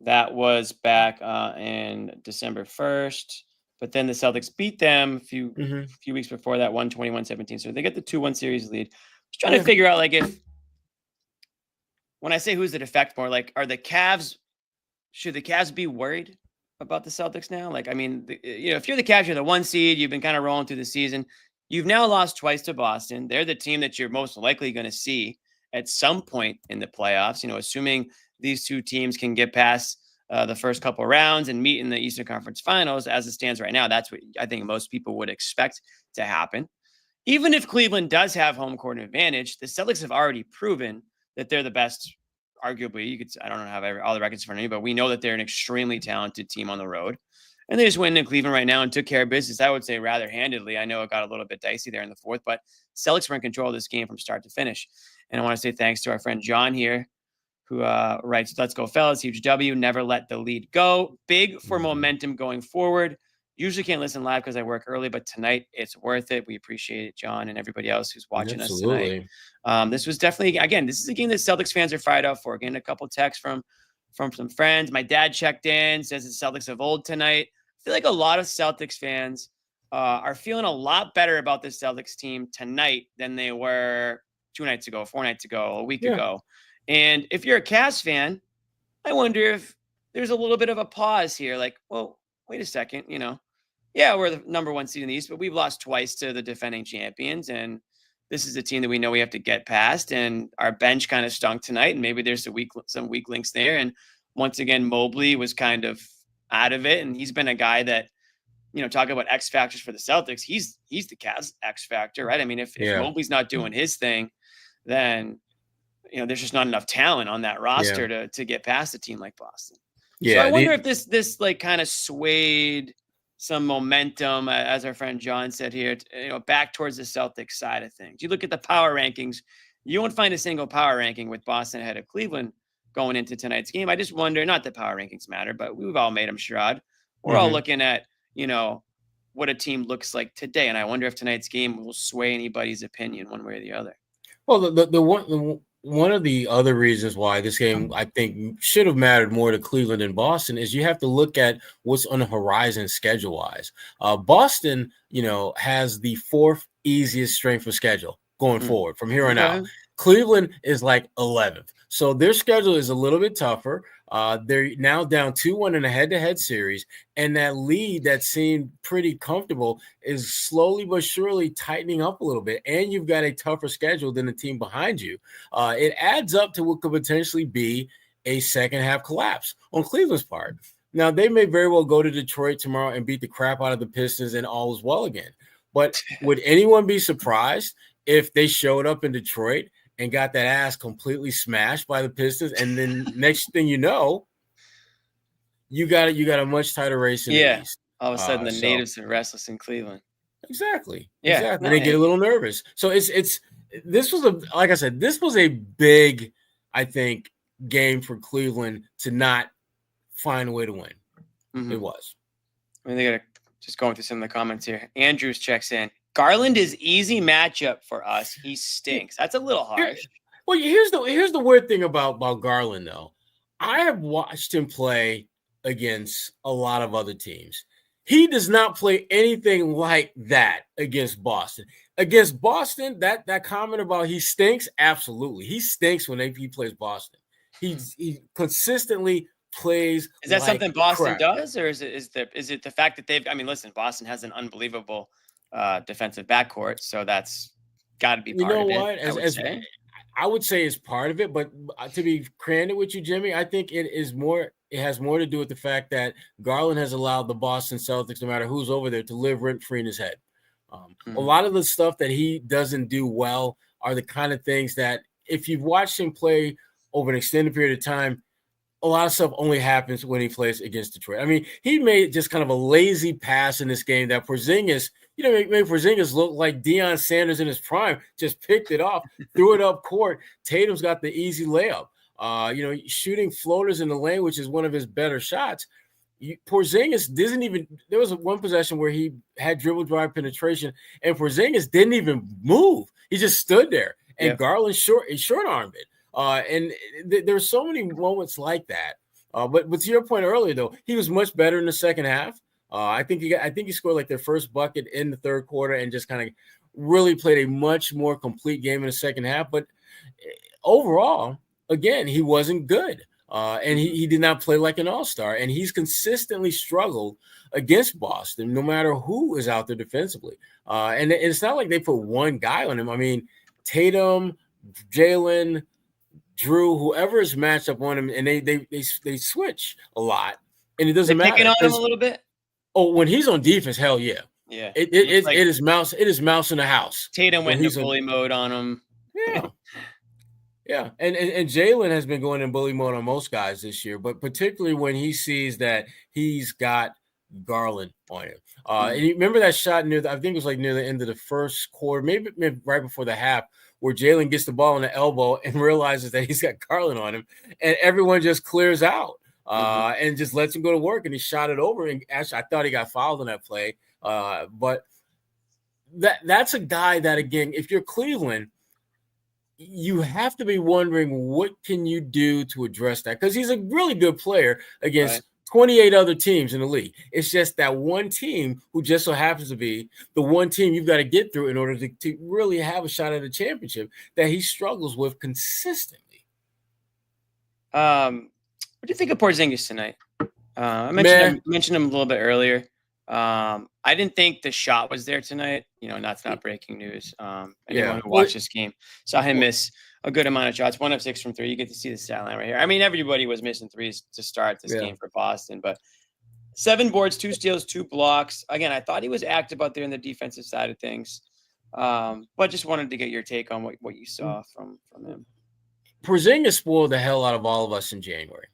A: That was back in December 1st. But then the Celtics beat them a few weeks before that, 121-17. So they get the 2-1 series lead. Just trying to figure out, when I say who's the defect more, are the Cavs, should the Cavs be worried about the Celtics now? If you're the Cavs, you're the 1 seed. You've been kind of rolling through the season. You've now lost twice to Boston. They're the team that you're most likely going to see at some point in the playoffs, assuming these two teams can get past the first couple of rounds and meet in the Eastern Conference Finals. As it stands right now, that's what I think most people would expect to happen. Even if Cleveland does have home court advantage, the Celtics have already proven that they're the best. Arguably, I don't have all the records in front of me, but we know that they're an extremely talented team on the road. And they just went into Cleveland right now and took care of business, I would say, rather handedly. I know it got a little bit dicey there in the fourth, but Celtics were in control of this game from start to finish. And I want to say thanks to our friend John here, who writes, "Let's go, fellas. Huge W. Never let the lead go. Big for momentum going forward. Usually can't listen live because I work early, but tonight it's worth it." We appreciate it, John, and everybody else who's watching us tonight. This was definitely, again, this is a game that Celtics fans are fired up for. Getting a couple texts from some friends. My dad checked in, says the Celtics of old tonight. I feel like a lot of Celtics fans are feeling a lot better about this Celtics team tonight than they were 2 nights ago, 4 nights ago, a week ago. And if you're a Cavs fan, I wonder if there's a little bit of a pause here. Well, wait a second, we're the number 1 seed in the East, but we've lost twice to the defending champions. And this is a team that we know we have to get past. And our bench kind of stunk tonight. And maybe there's some weak links there. And once again, Mobley was kind of out of it. And he's been a guy that, talking about X factors for the Celtics, he's the Cavs X factor, right? I mean, if Mobley's not doing his thing, then there's just not enough talent on that roster to get past a team like Boston. Yeah. So I wonder if this kind of swayed some momentum, as our friend John said here, back towards the Celtics side of things. You look at the power rankings, you won't find a single power ranking with Boston ahead of Cleveland going into tonight's game. I just wonder, not that power rankings matter, but we've all made them, Sherrod. We're all looking at, what a team looks like today. And I wonder if tonight's game will sway anybody's opinion one way or the other.
F: Well, the one of the other reasons why this game, I think, should have mattered more to Cleveland than Boston is you have to look at what's on the horizon schedule-wise. Boston, has the 4th easiest strength of schedule going forward from here on out. Cleveland is 11th. So their schedule is a little bit tougher. They're now down 2-1 in a head-to-head series, and that lead that seemed pretty comfortable is slowly but surely tightening up a little bit, and you've got a tougher schedule than the team behind you. It adds up to what could potentially be a second-half collapse on Cleveland's part. Now, they may very well go to Detroit tomorrow and beat the crap out of the Pistons, and all is well again. But would anyone be surprised if they showed up in Detroit and got that ass completely smashed by the Pistons, and then next thing you know, you got a much tighter race in the East.
A: All of a sudden, the natives are restless in Cleveland.
F: Exactly.
A: Yeah,
F: exactly. They get a little nervous. So this was a big, I think, game for Cleveland to not find a way to win. It was.
A: I mean, they got to just going through some of the comments here. Andrews checks in. Garland is easy matchup for us. He stinks. That's a little harsh.
F: Well, here's the weird thing about Garland, though. I have watched him play against a lot of other teams. He does not play anything like that against Boston. Against Boston, that comment about he stinks, absolutely. He stinks when he plays Boston. He consistently plays.
A: Is that
F: like
A: something Boston
F: crap.
A: does, or is it the fact that they've? I mean, listen, Boston has an unbelievable defensive backcourt, so that's got to be part of
F: What?
A: it.
F: I would say is part of it, but to be candid with you, Jimmy, I think it is more. It has more to do with the fact that Garland has allowed the Boston Celtics, no matter who's over there, to live rent free in his head. A lot of the stuff that he doesn't do well are the kind of things that, if you've watched him play over an extended period of time, a lot of stuff only happens when he plays against Detroit. I mean, he made just kind of a lazy pass in this game that Porzingis, made Porzingis look like Deion Sanders in his prime, just picked it off, threw it up court. Tatum's got the easy layup. Shooting floaters in the lane, which is one of his better shots. Porzingis doesn't even – there was one possession where he had dribble drive penetration, and Porzingis didn't even move. He just stood there, and Garland short-armed it. And there's so many moments like that. But to your point earlier, though, he was much better in the second half. I think he scored like their first bucket in the third quarter and just kind of really played a much more complete game in the second half. But overall, again, he wasn't good. And he did not play like an all-star. And he's consistently struggled against Boston, no matter who is out there defensively. And it's not like they put one guy on him. I mean, Tatum, Jalen, Drew, whoever is matched up on him, and they switch a lot, and it doesn't matter.
A: Picking on him a little bit.
F: Oh, when he's on defense, hell yeah.
A: Yeah.
F: It is mouse in the house.
A: Tatum went into bully mode on him.
F: Yeah. Yeah. And Jalen has been going in bully mode on most guys this year, but particularly when he sees that he's got Garland on him. And you remember that shot I think it was like near the end of the first quarter, maybe right before the half, where Jalen gets the ball on the elbow and realizes that he's got Garland on him, and everyone just clears out and just lets him go to work, and he shot it over. And actually, I thought he got fouled on that play. But that's a guy that, again, if you're Cleveland, you have to be wondering what can you do to address that, because he's a really good player against 28 other teams in the league. It's just that one team who just so happens to be the one team you've got to get through in order to really have a shot at a championship that he struggles with consistently.
A: What do you think of Porzingis tonight? I mentioned him a little bit earlier. I didn't think the shot was there tonight. That's not breaking news. Anyone who watched this game saw him miss a good amount of shots, 1 of 6 from 3. You get to see the stat line right here. I mean, everybody was missing threes to start this game for Boston, but 7 boards, 2 steals, 2 blocks. Again, I thought he was active out there in the defensive side of things, but just wanted to get your take on what you saw from him.
F: Porzingis spoiled the hell out of all of us in January.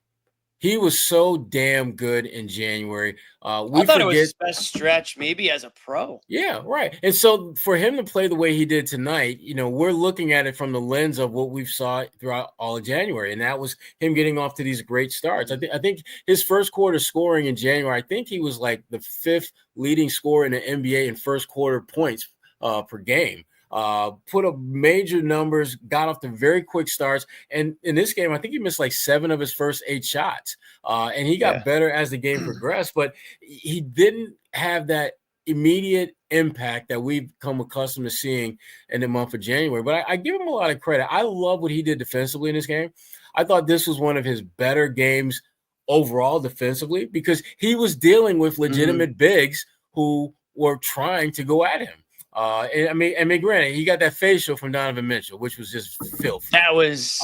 F: He was so damn good in January.
A: I thought it was his best stretch, maybe as a pro.
F: Yeah, right. And so for him to play the way he did tonight, we're looking at it from the lens of what we've saw throughout all of January, and that was him getting off to these great starts. I think his first quarter scoring in January, I think he was like the 5th leading scorer in the NBA in first quarter points per game. Put up major numbers, got off to very quick starts. And in this game, I think he missed like 7 of his first 8 shots. And he got better as the game progressed, but he didn't have that immediate impact that we've come accustomed to seeing in the month of January. But I give him a lot of credit. I love what he did defensively in this game. I thought this was one of his better games overall defensively, because he was dealing with legitimate bigs who were trying to go at him. Granted, he got that facial from Donovan Mitchell, which was just filthy.
A: That was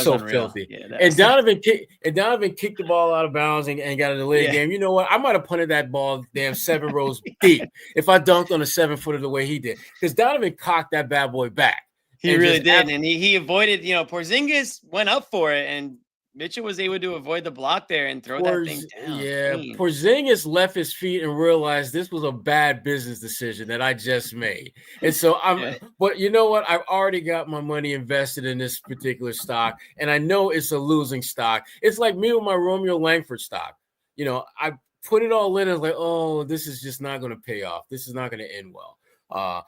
F: so
A: unreal.
F: filthy.
A: Yeah,
F: and Donovan kicked the ball out of bounds and got a delayed game. You know what? I might have punted that ball damn 7 rows deep if I dunked on a 7-footer the way he did, because Donovan cocked that bad boy back.
A: He really did, and he avoided. Porzingis went up for it, and Mitchell was able to avoid the block there and throw that thing down.
F: Yeah, Porzingis left his feet and realized this was a bad business decision that I just made. And so but you know what? I've already got my money invested in this particular stock, and I know it's a losing stock. It's like me with my Romeo Langford stock. I put it all in and like, oh, this is just not going to pay off. This is not going to end well. But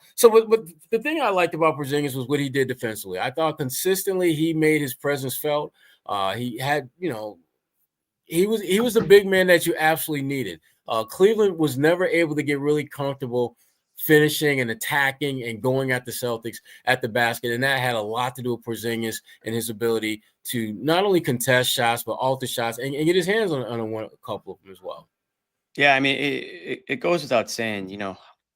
F: the thing I liked about Porzingis was what he did defensively. I thought consistently he made his presence felt. He had, he was the big man that you absolutely needed. Cleveland was never able to get really comfortable finishing and attacking and going at the Celtics at the basket, and that had a lot to do with Porzingis and his ability to not only contest shots but alter shots and get his hands on a couple of them as well.
A: Yeah, I mean, it goes without saying,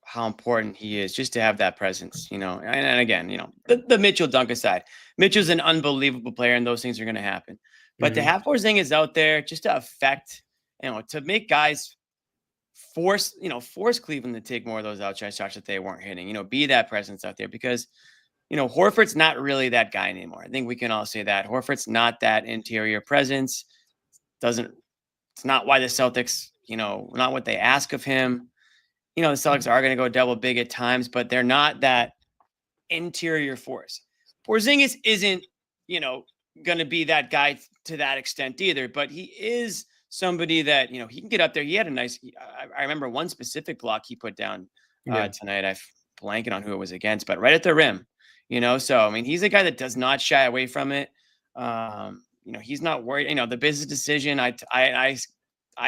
A: how important he is just to have that presence, and again, the Mitchell dunk aside, Mitchell's an unbelievable player and those things are going to happen. But to have Porzingis out there just to affect, to make guys force Cleveland to take more of those outside shots that they weren't hitting, be that presence out there because, Horford's not really that guy anymore. I think we can all say that. Horford's not that interior presence. It's not why the Celtics, not what they ask of him. The Celtics are going to go double big at times, but they're not that interior force. Porzingis isn't, going to be that guy to that extent either, but he is somebody that, he can get up there. He had I remember one specific block he put down tonight. I'm blanking on who it was against, but right at the rim, so, I mean, he's a guy that does not shy away from it. He's not worried, the business decision. I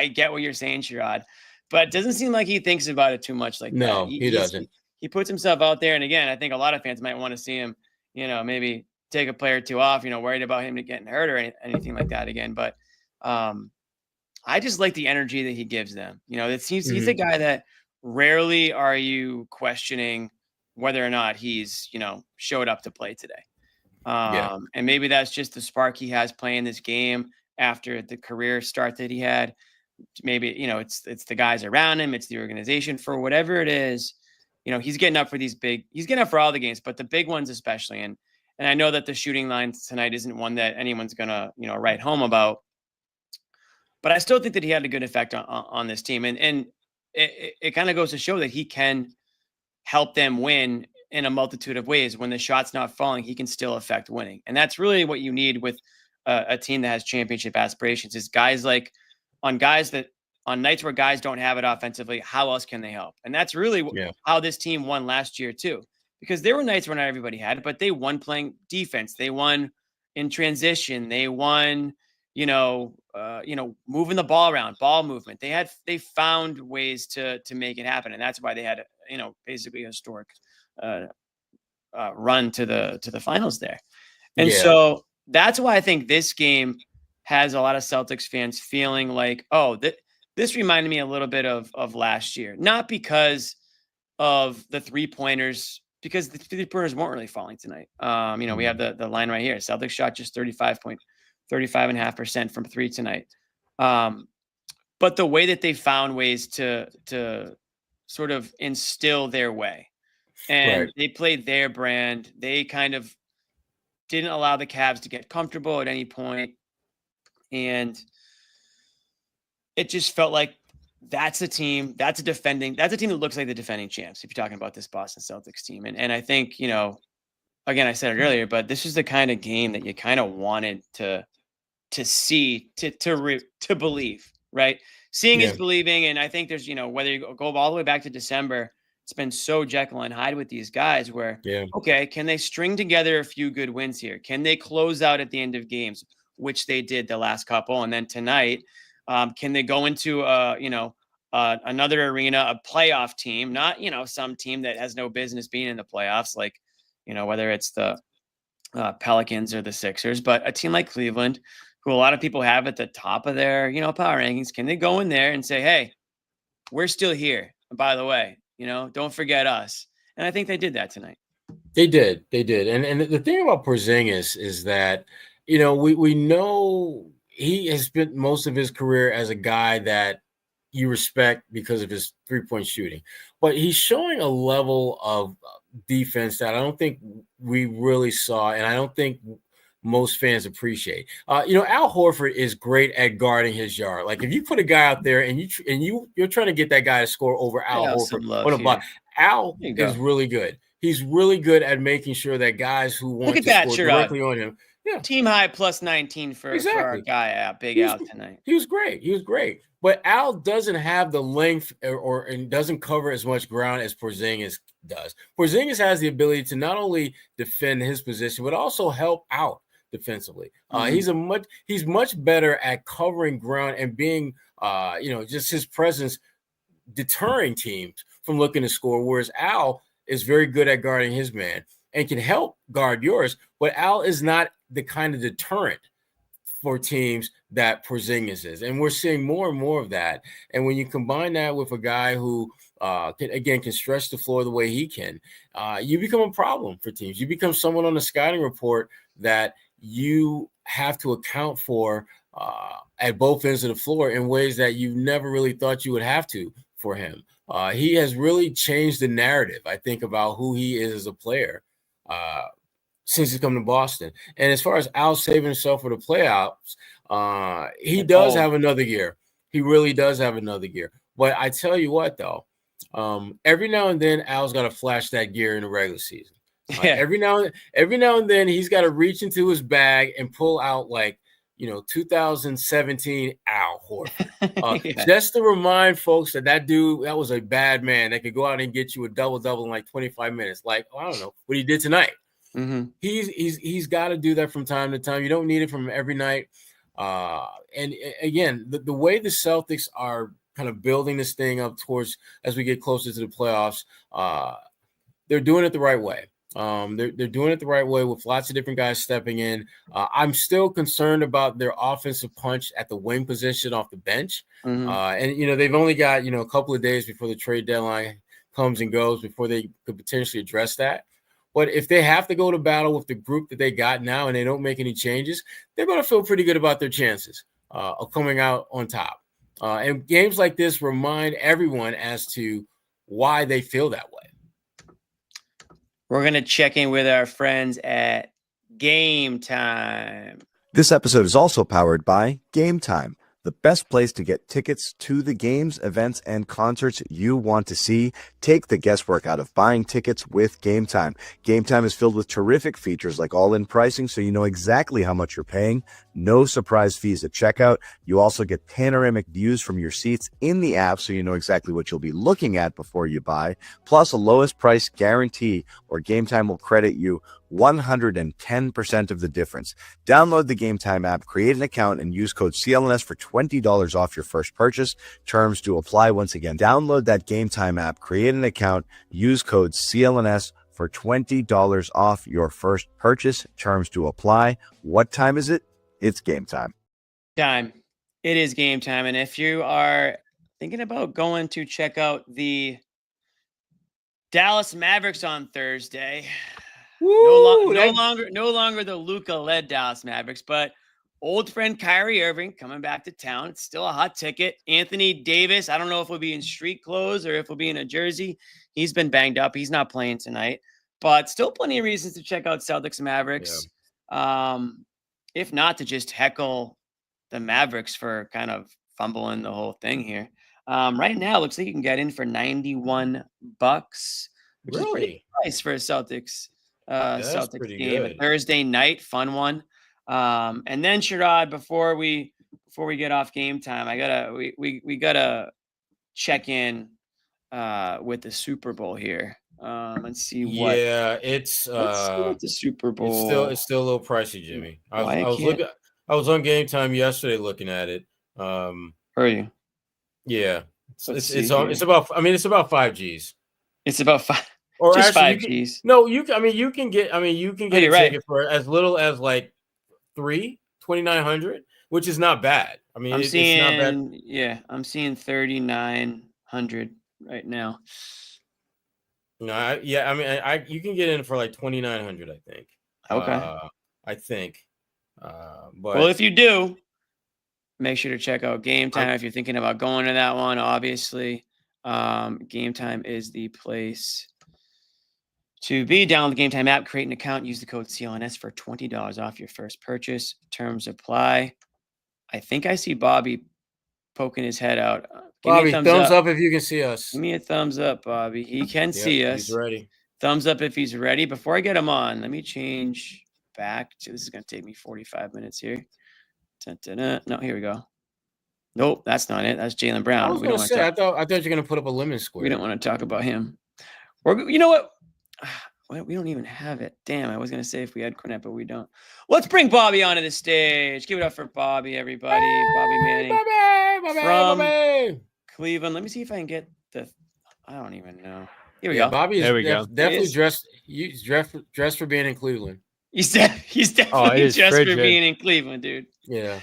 A: get what you're saying, Sherrod, but it doesn't seem like he thinks about it too much like that.
F: No, he doesn't.
A: He puts himself out there. And again, I think a lot of fans might want to see him, maybe take a player or two off, worried about him getting hurt or anything like that again. But I just like the energy that he gives them. He's a guy that rarely are you questioning whether or not he's, showed up to play today. And maybe that's just the spark he has playing this game after the career start that he had. Maybe, it's the guys around him. It's the organization for whatever it is. He's getting up for he's getting up for all the games, but the big ones especially. And I know that the shooting line tonight isn't one that anyone's going to, write home about. But I still think that he had a good effect on this team. And it kind of goes to show that he can help them win in a multitude of ways. When the shot's not falling, he can still affect winning. And that's really what you need with a team that has championship aspirations is guys like on nights where guys don't have it offensively, how else can they help? And that's really how this team won last year too. Because there were nights where not everybody had it, but they won playing defense. They won in transition. They won, moving the ball around, ball movement. They found ways to make it happen, and that's why they had, basically a historic run to the finals there. And so that's why I think this game has a lot of Celtics fans feeling like, this reminded me a little bit of last year, not because of the 3-pointers. Because the 3-pointers weren't really falling tonight. We have the line right here. Celtics shot just 35.5% from 3 tonight. But the way that they found ways to sort of instill their way, and they played their brand. They kind of didn't allow the Cavs to get comfortable at any point, and it just felt like that's a team that looks like the defending champs. If you're talking about this Boston Celtics team. And I think, again, I said it earlier, but this is the kind of game that you kind of wanted to see, to believe, right? Seeing is believing. And I think there's, whether you go all the way back to December, it's been so Jekyll and Hyde with these guys where, okay, can they string together a few good wins here? Can they close out at the end of games, which they did the last couple? And then tonight, can they go into, another arena, a playoff team, not, some team that has no business being in the playoffs, like, whether it's the Pelicans or the Sixers, but a team like Cleveland, who a lot of people have at the top of their, power rankings, can they go in there and say, hey, we're still here. And by the way, don't forget us. And I think they did that tonight.
F: They did. And the thing about Porzingis is that, we know he has spent most of his career as a guy that you respect because of his 3-point shooting, but he's showing a level of defense that I don't think we really saw, and I don't think most fans appreciate. Al Horford is great at guarding his yard. Like if you put a guy out there and you're trying to get that guy to score over Al Horford, Al is really good. He's really good at making sure that guys who want to score directly on him. Yeah.
A: Team high plus 19 for our guy, Big Al tonight.
F: He was great. But Al doesn't have the length and doesn't cover as much ground as Porzingis does. Porzingis has the ability to not only defend his position, but also help out defensively. He's much better at covering ground and being, just his presence deterring teams from looking to score, whereas Al is very good at guarding his man and can help guard yours, but Al is not the kind of deterrent for teams that Porzingis is. And we're seeing more and more of that. And when you combine that with a guy who can stretch the floor the way he can, you become a problem for teams. You become someone on the scouting report that you have to account for at both ends of the floor in ways that you never really thought you would have to for him. He has really changed the narrative, I think, about who he is as a player since he's come to Boston. And as far as Al saving himself for the playoffs, he does have another year. He really does have another year. But I tell you what, though, every now and then Al's got to flash that gear in the regular season. Every now and then he's got to reach into his bag and pull out 2017 Al Horford. Just to remind folks that dude, that was a bad man that could go out and get you a double-double in 25 minutes. I don't know what he did tonight.
A: Mm-hmm.
F: He's got to do that from time to time. You don't need it from every night. And again, the way the Celtics are kind of building this thing up towards as we get closer to the playoffs, they're doing it the right way. They're doing it the right way with lots of different guys stepping in. I'm still concerned about their offensive punch at the wing position off the bench.
A: Mm-hmm.
F: And they've only got a couple of days before the trade deadline comes and goes before they could potentially address that. But if they have to go to battle with the group that they got now and they don't make any changes, they're going to feel pretty good about their chances of coming out on top. And games like this remind everyone as to why they feel that way.
A: We're going to check in with our friends at Game Time.
B: This episode is also powered by Game Time, the best place to get tickets to the games, events, and concerts you want to see. Take the guesswork out of buying tickets with Game Time. Game Time is filled with terrific features like all-in pricing, so you know exactly how much you're paying. No surprise fees at checkout. You also get panoramic views from your seats in the app, so you know exactly what you'll be looking at before you buy. Plus a lowest price guarantee, or Game Time will credit you 110% of the difference. Download the Game Time app, create an account, and use code CLNS for $20 off your first purchase. Terms to apply. Once again, download that Game Time app, create an account, use code CLNS for $20 off your first purchase. Terms to apply. What time is it? It's Game Time.
A: It is Game Time. And if you are thinking about going to check out the Dallas Mavericks on Thursday, no longer the Luka-led Dallas Mavericks, but old friend Kyrie Irving coming back to town. It's still a hot ticket. Anthony Davis, I don't know if he'll be in street clothes or if he'll be in a jersey. He's been banged up. He's not playing tonight, but still plenty of reasons to check out Celtics and Mavericks. Yeah. If not to just heckle the Mavericks for kind of fumbling the whole thing here. Right now, it looks like you can get in for $91, which is pretty nice for a Celtics game. A Thursday night, fun one. And then Sherrod, before we get off Game Time, we gotta check in with the Super Bowl here. Let's see what.
F: Yeah,
A: let's see what the Super Bowl.
F: It's still a little pricey, Jimmy. I was on Game Time yesterday looking at it.
A: Are you?
F: Yeah, it's about 5 G's.
A: It's about 5.
F: Or
A: just
F: actually,
A: 5 Gs.
F: You can get a ticket for as little as $2,900, which is not bad. I mean, it's not bad.
A: Yeah, I'm seeing 3,900 right now.
F: No, you can get in for $2,900, I think.
A: Okay.
F: I think.
A: But if you do, make sure to check out Game Time if you're thinking about going to that one. Obviously, Game Time is the place to be. Download the Game Time app, create an account, use the code CLNS for $20 off your first purchase. Terms apply. I think I see Bobby poking his head out.
F: Bobby, thumbs up if you can see us.
A: Give me a thumbs up, Bobby. He can see us.
F: He's ready.
A: Thumbs up if he's ready. Before I get him on, let me change back to, this is going to take me 45 minutes here. No, here we go. Nope, that's not it. That's Jaylen Brown.
F: I was going to say, I thought you were going to put up a lemon square.
A: We don't want to talk about him. Or you know what? Well, we don't even have it. Damn, I was gonna say if we had Cornette, but we don't. Let's bring Bobby onto the stage. Give it up for Bobby, everybody. Bobby Manning from Cleveland. Let me see if I can get the. I don't even know. Here we go.
F: Bobby is
K: There we go.
F: definitely dressed for being in Cleveland.
A: He's definitely just for being in Cleveland, dude.
F: Yeah.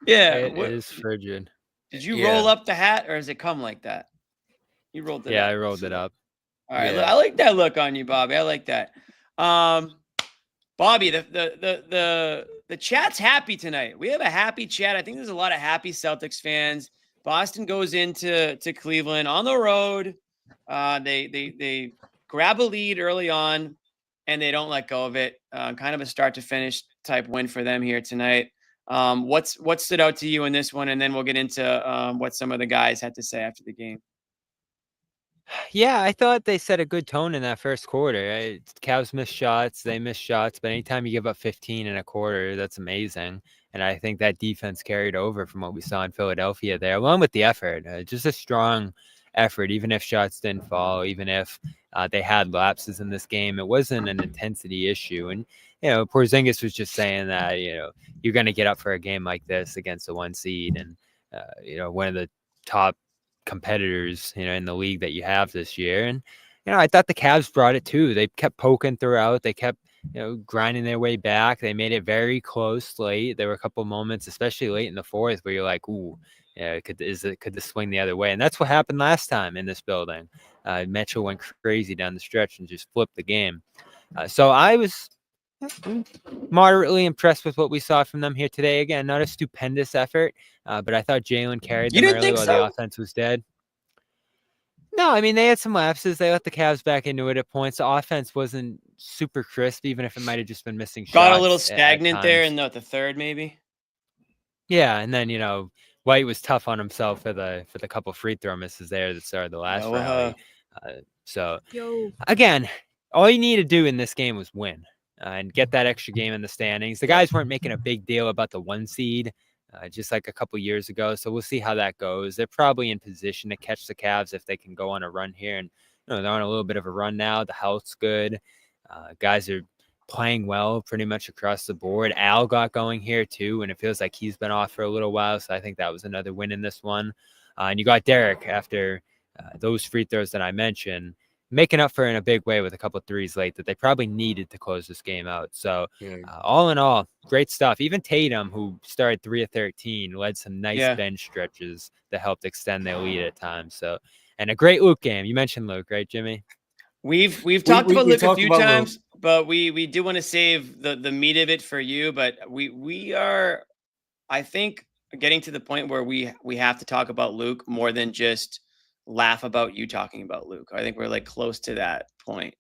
A: Yeah.
K: It is frigid.
A: Did you roll up the hat, or does it come like that? You rolled it up.
K: Yeah, I rolled it up.
A: All right, I like that look on you, Bobby. I like that. Bobby, the chat's happy tonight. We have a happy chat. I think there's a lot of happy Celtics fans. Boston goes into Cleveland on the road. They grab a lead early on, and they don't let go of it. Kind of a start to finish type win for them here tonight. What stood out to you in this one, and then we'll get into what some of the guys had to say after the game.
K: Yeah, I thought they set a good tone in that first quarter. Cavs missed shots, they missed shots, but anytime you give up 15 in a quarter, that's amazing. And I think that defense carried over from what we saw in Philadelphia there, along with the effort. Just a strong effort, even if shots didn't fall, even if they had lapses in this game. It wasn't an intensity issue. And, Porzingis was just saying that, you're going to get up for a game like this against the 1 seed and, one of the top competitors, in the league that you have this year. And, I thought the Cavs brought it too. They kept poking throughout. They kept, grinding their way back. They made it very close late. There were a couple moments, especially late in the fourth, where you're like, ooh, could this swing the other way? And that's what happened last time in this building. Mitchell went crazy down the stretch and just flipped the game. So I was moderately impressed with what we saw from them here today. Again, not a stupendous effort, but I thought Jalen carried them early while the offense was dead. No, I mean, they had some lapses. They let the Cavs back into it at points. The offense wasn't super crisp, even if it might have just been missing shots.
A: Got a little stagnant there in the third, maybe.
K: Yeah, and then, White was tough on himself for the couple free throw misses there that started the last rally. So, again, all you need to do in this game was win. And get that extra game in the standings. The guys weren't making a big deal about the 1 seed, just like a couple years ago. So we'll see how that goes. They're probably in position to catch the Cavs if they can go on a run here. And they're on a little bit of a run now. The health's good. Guys are playing well pretty much across the board. Al got going here too, and it feels like he's been off for a little while. So I think that was another win in this one. And you got Derek after those free throws that I mentioned, making up for it in a big way with a couple of threes late that they probably needed to close this game out. So all in all, great stuff. Even Tatum, who started 3 of 13, led some nice bench stretches that helped extend their lead at times. So, and a great Luke game. You mentioned Luke, right, Jimmy?
A: We've talked about Luke a few times, but we do want to save the meat of it for you. But we are, I think, getting to the point where we have to talk about Luke more than just laugh about you talking about Luke. I think we're like close to that point.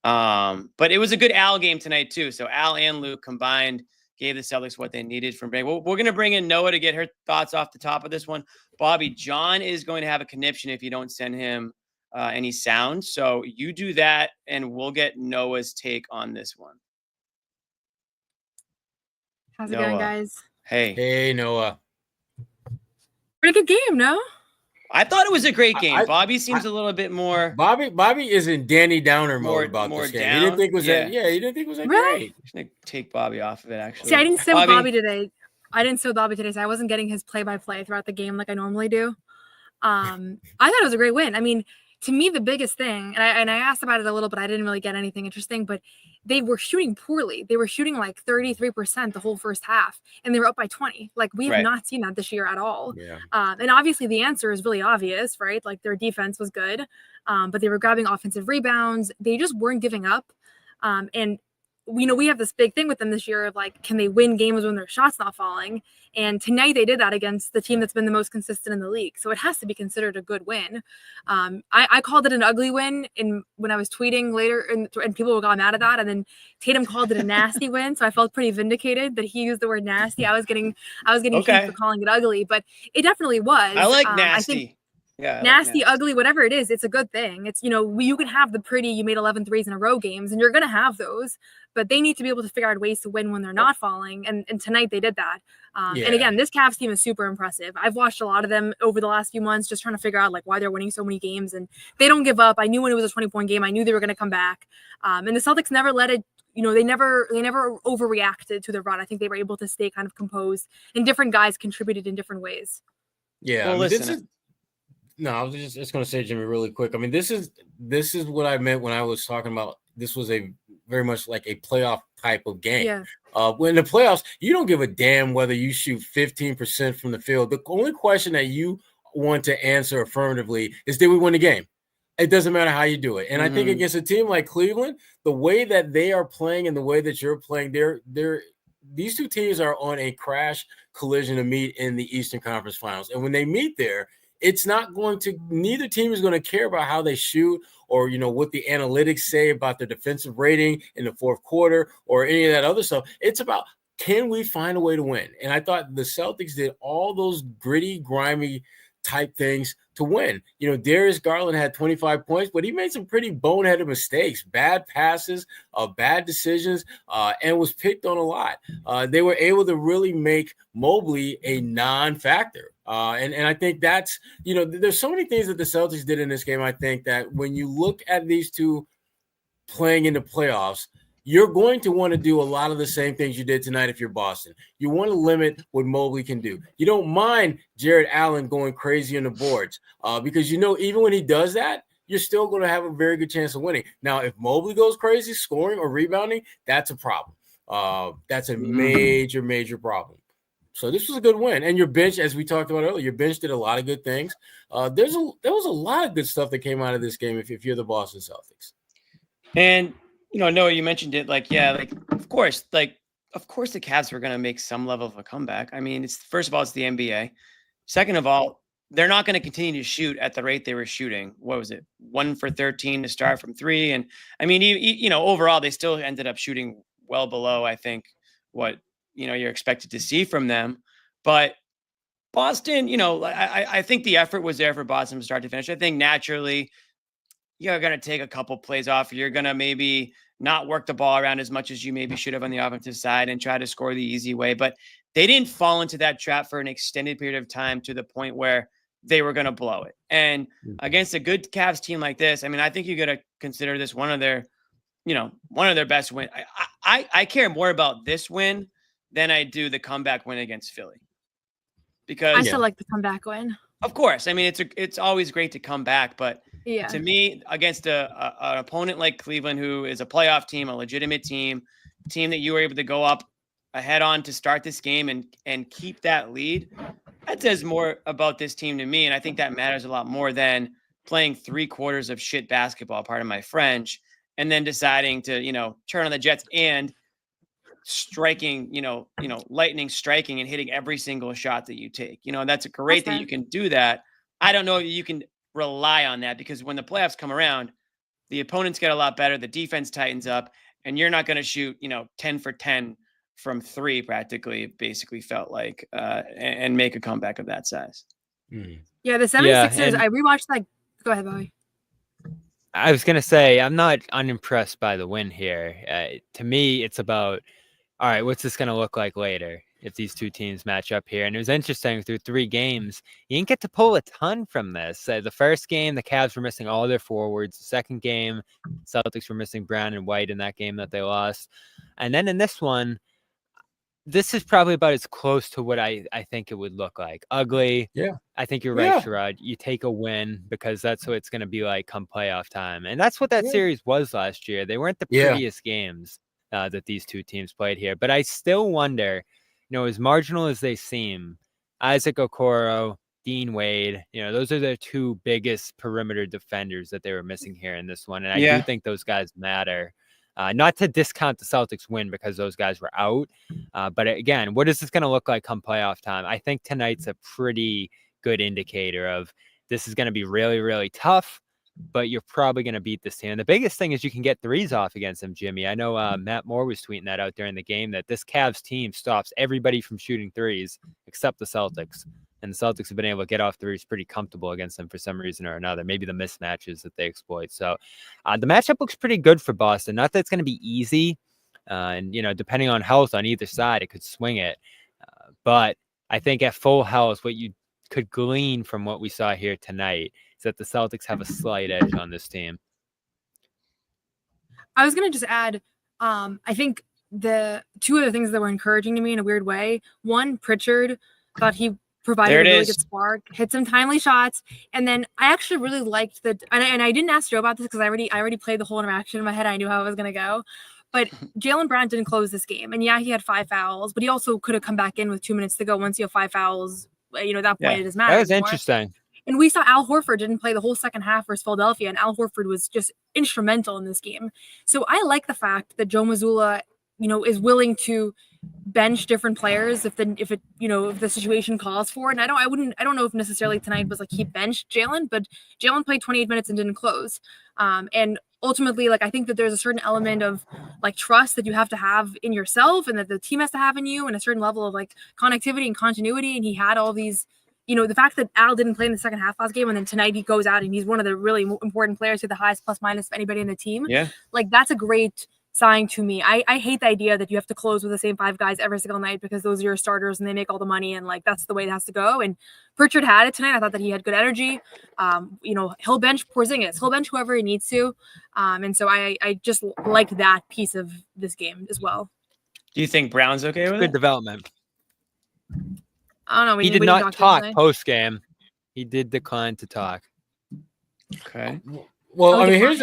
A: But it was a good Al game tonight too. So Al and Luke combined gave the Celtics what they needed from break. We're going to bring in Noah to get her thoughts off the top of this one. Bobby, John is going to have a conniption if you don't send him any sound. So you do that and we'll get Noah's take on this one.
J: How's it going, guys?
F: Hey, Noah.
J: Pretty good game, no?
A: I thought it was a great game. Bobby seems a little bit more.
F: Bobby is in Danny Downer mode about this game. He didn't think it was that. Yeah, he didn't think it was that great.
A: I'm gonna take Bobby off of it. Actually,
J: see, I didn't sit with Bobby today. So I wasn't getting his play-by-play throughout the game like I normally do. I thought it was a great win. I mean, to me, the biggest thing, and I asked about it a little, but I didn't really get anything interesting. But they were shooting poorly. They were shooting like 33% the whole first half, and they were up by 20. Like, we have not seen that this year at all.
F: Yeah.
J: And obviously the answer is really obvious, right? Like, their defense was good, but they were grabbing offensive rebounds. They just weren't giving up. And we have this big thing with them this year of like, can they win games when their shot's not falling? And tonight they did that against the team that's been the most consistent in the league. So it has to be considered a good win. I called it an ugly win when I was tweeting later, and people got mad at that. And then Tatum called it a nasty win. So I felt pretty vindicated that he used the word nasty. I was getting heat for calling it ugly, but it definitely was.
A: I like nasty. Yeah, I like
J: nasty,
A: nasty.
J: ugly, whatever it is, it's a good thing. It's, you can have the pretty, you made 11 threes in a row games, and you're going to have those, but they need to be able to figure out ways to win when they're not falling. And tonight they did that. And again, this Cavs team is super impressive. I've watched a lot of them over the last few months, just trying to figure out like why they're winning so many games, and they don't give up. I knew when it was a 20-point game, I knew they were going to come back. And the Celtics never let it, they never overreacted to the run. I think they were able to stay kind of composed, and different guys contributed in different ways.
F: Yeah.
A: Well,
F: I mean,
A: listen.
F: No, I was just going to say, Jimmy, really quick. I mean, this is what I meant when I was talking about this was a very much like a playoff type of game.
J: Yeah.
F: When the playoffs, you don't give a damn whether you shoot 15% from the field. The only question that you want to answer affirmatively is, did we win the game? It doesn't matter how you do it. And I think against a team like Cleveland, the way that they are playing and the way that you're playing, these two teams are on a crash collision to meet in the Eastern Conference Finals. And when they meet there, it's not going to, neither team is going to care about how they shoot or, what the analytics say about their defensive rating in the fourth quarter or any of that other stuff. It's about, can we find a way to win? And I thought the Celtics did all those gritty, grimy type things to win. Darius Garland had 25 points, but he made some pretty boneheaded mistakes, bad passes, bad decisions, and was picked on a lot. They were able to really make Mobley a non-factor. And I think that's, there's so many things that the Celtics did in this game. I think that when you look at these two playing in the playoffs, you're going to want to do a lot of the same things you did tonight if you're Boston. You want to limit what Mobley can do. You don't mind Jared Allen going crazy on the boards because, even when he does that, you're still going to have a very good chance of winning. Now, if Mobley goes crazy scoring or rebounding, that's a problem. That's a major, major problem. So this was a good win. And your bench, as we talked about earlier, your bench did a lot of good things. There was a lot of good stuff that came out of this game if you're the Boston Celtics.
A: And Noah, you mentioned it. Of course the Cavs were going to make some level of a comeback. I mean, first of all, it's the NBA. Second of all, they're not going to continue to shoot at the rate they were shooting. What was it? 1 for 13 to start from 3. And I mean, overall, they still ended up shooting well below, I think, what, you're expected to see from them. But Boston, I think the effort was there for Boston from start to finish. I think naturally, you're going to take a couple plays off. You're going to maybe not work the ball around as much as you maybe should have on the offensive side and try to score the easy way. But they didn't fall into that trap for an extended period of time to the point where they were going to blow it. And against a good Cavs team like this, I mean, I think you got to consider this one of their best wins. I care more about this win than I do the comeback win against Philly. Because
J: I still like the comeback win.
A: Of course. I mean, it's always great to come back, but
J: yeah,
A: to me, against an opponent like Cleveland, who is a playoff team, a legitimate team that you were able to go up ahead on to start this game and keep that lead, that says more about this team to me. And I think that matters a lot more than playing 3 quarters of shit basketball, pardon my French, and then deciding to, turn on the Jets and striking, lightning striking and hitting every single shot that you take. That's great that you can do that. I don't know if you can rely on that because when the playoffs come around, the opponents get a lot better. The defense tightens up and you're not going to shoot, 10 for 10 from 3 practically, it basically felt like, and make a comeback of that size.
J: Yeah, the 76ers, I rewatched that. Go ahead, Bobby.
K: I was going to say, I'm not unimpressed by the win here. To me, it's about, all right, what's this going to look like later if these two teams match up here? And it was interesting, through 3 games, you didn't get to pull a ton from this. The first game, the Cavs were missing all their forwards. The second game, Celtics were missing Brown and White in that game that they lost. And then in this one, this is probably about as close to what I think it would look like. Ugly.
F: Yeah.
K: I think you're right, Sherrod. You take a win because that's what it's going to be like come playoff time. And that's what that series was last year. They weren't the prettiest games that these two teams played here. But I still wonder, as marginal as they seem, Isaac Okoro, Dean Wade, those are the 2 biggest perimeter defenders that they were missing here in this one. And I do think those guys matter. Not to discount the Celtics win because those guys were out. But again, what is this going to look like come playoff time? I think tonight's a pretty good indicator of this is going to be really, really tough, but you're probably going to beat this team. And the biggest thing is you can get threes off against them, Jimmy. I know Matt Moore was tweeting that out during the game, that this Cavs team stops everybody from shooting threes except the Celtics. And the Celtics have been able to get off threes pretty comfortable against them for some reason or another. Maybe the mismatches that they exploit. So the matchup looks pretty good for Boston. Not that it's going to be easy. And, depending on health on either side, it could swing it. But I think at full health, what you could glean from what we saw here tonight is that the Celtics have a slight edge on this team.
J: I was going to just add, I think the two other things that were encouraging to me in a weird way. One, Pritchard thought he provided a really good spark, hit some timely shots. And then I actually really liked and I didn't ask Joe about this because I already played the whole interaction in my head. I knew how it was going to go. But Jaylen Brown didn't close this game. And yeah, he had 5 fouls, but he also could have come back in with 2 minutes to go. Once you have 5 fouls, at that point it doesn't matter.
K: That was
J: anymore.
K: Interesting.
J: And we saw Al Horford didn't play the whole second half versus Philadelphia, and Al Horford was just instrumental in this game. So I like the fact that Joe Mazzulla, is willing to bench different players if the situation calls for it. And I don't know if necessarily tonight was like he benched Jaylen, but Jaylen played 28 minutes and didn't close. And ultimately, I think that there's a certain element of trust that you have to have in yourself and that the team has to have in you, and a certain level of connectivity and continuity. And he had all these, the fact that Al didn't play in the second half last game, and then tonight he goes out and he's one of the really important players with the highest plus minus of anybody in the team.
A: Yeah.
J: That's a great sign to me. I hate the idea that you have to close with the same 5 guys every single night because those are your starters and they make all the money, and that's the way it has to go. And Pritchard had it tonight. I thought that he had good energy. He'll bench Porzingis. He'll bench whoever he needs to. And so I just like that piece of this game as well.
A: Do you think Brown's okay with it?
K: Good development.
J: I don't know.
K: He did not talk post game. He did decline to talk.
A: Okay.
F: Well, I mean, here's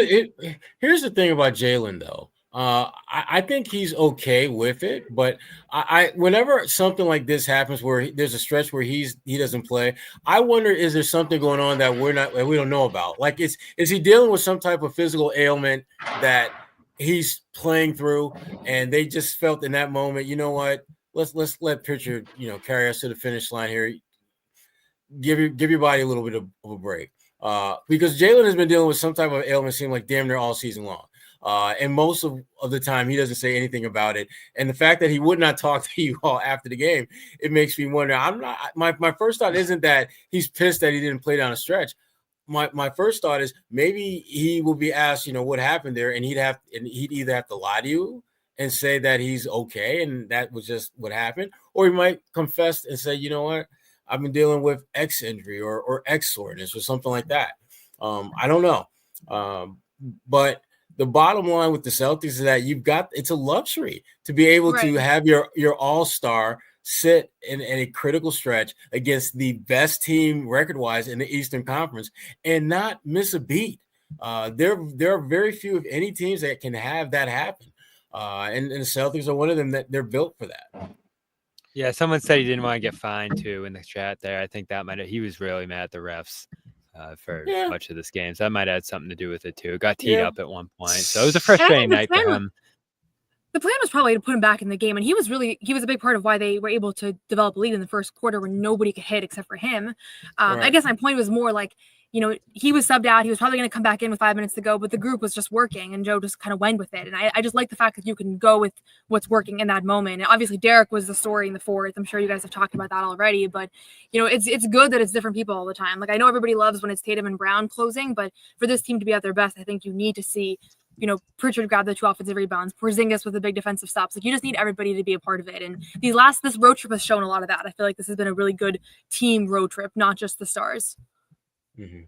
F: the thing about Jaylen, though. I think he's okay with it, but I whenever something like this happens where there's a stretch where he doesn't play, I wonder, is there something going on that we don't know about? Is he dealing with some type of physical ailment that he's playing through, and they just felt in that moment, you know what? Let's let Pritchard, carry us to the finish line here. Give your body a little bit of a break. Because Jaylen has been dealing with some type of ailment, seemed like damn near all season long. And most of the time he doesn't say anything about it. And the fact that he would not talk to you all after the game, it makes me wonder. My first thought isn't that he's pissed that he didn't play down a stretch. My first thought is maybe he will be asked, what happened there, and he'd either have to lie to you and say that he's okay and that was just what happened, or he might confess and say, you know what, I've been dealing with X injury or X soreness or something like that. I don't know. But the bottom line with the Celtics is that it's a luxury to be able to have your all-star sit in a critical stretch against the best team record-wise in the Eastern Conference and not miss a beat. There are very few, if any, teams that can have that happen. And the Celtics are one of them that they're built for that.
K: Yeah, someone said he didn't want to get fined too in the chat there. I think he was really mad at the refs for much of this game. So that might have had something to do with it too. It got teed up at one point. So it was a frustrating night for him.
J: The plan was probably to put him back in the game, and he was a big part of why they were able to develop a lead in the first quarter when nobody could hit except for him. I guess my point was more he was subbed out. He was probably going to come back in with 5 minutes to go, but the group was just working, and Joe just kind of went with it. And I just like the fact that you can go with what's working in that moment. And obviously, Derek was the story in the fourth. I'm sure you guys have talked about that already, but it's good that it's different people all the time. I know everybody loves when it's Tatum and Brown closing, but for this team to be at their best, I think you need to see Pritchard grab the 2 offensive rebounds, Porzingis with the big defensive stops. You just need everybody to be a part of it. And this road trip has shown a lot of that. I feel like this has been a really good team road trip, not just the stars.
A: Mm-hmm.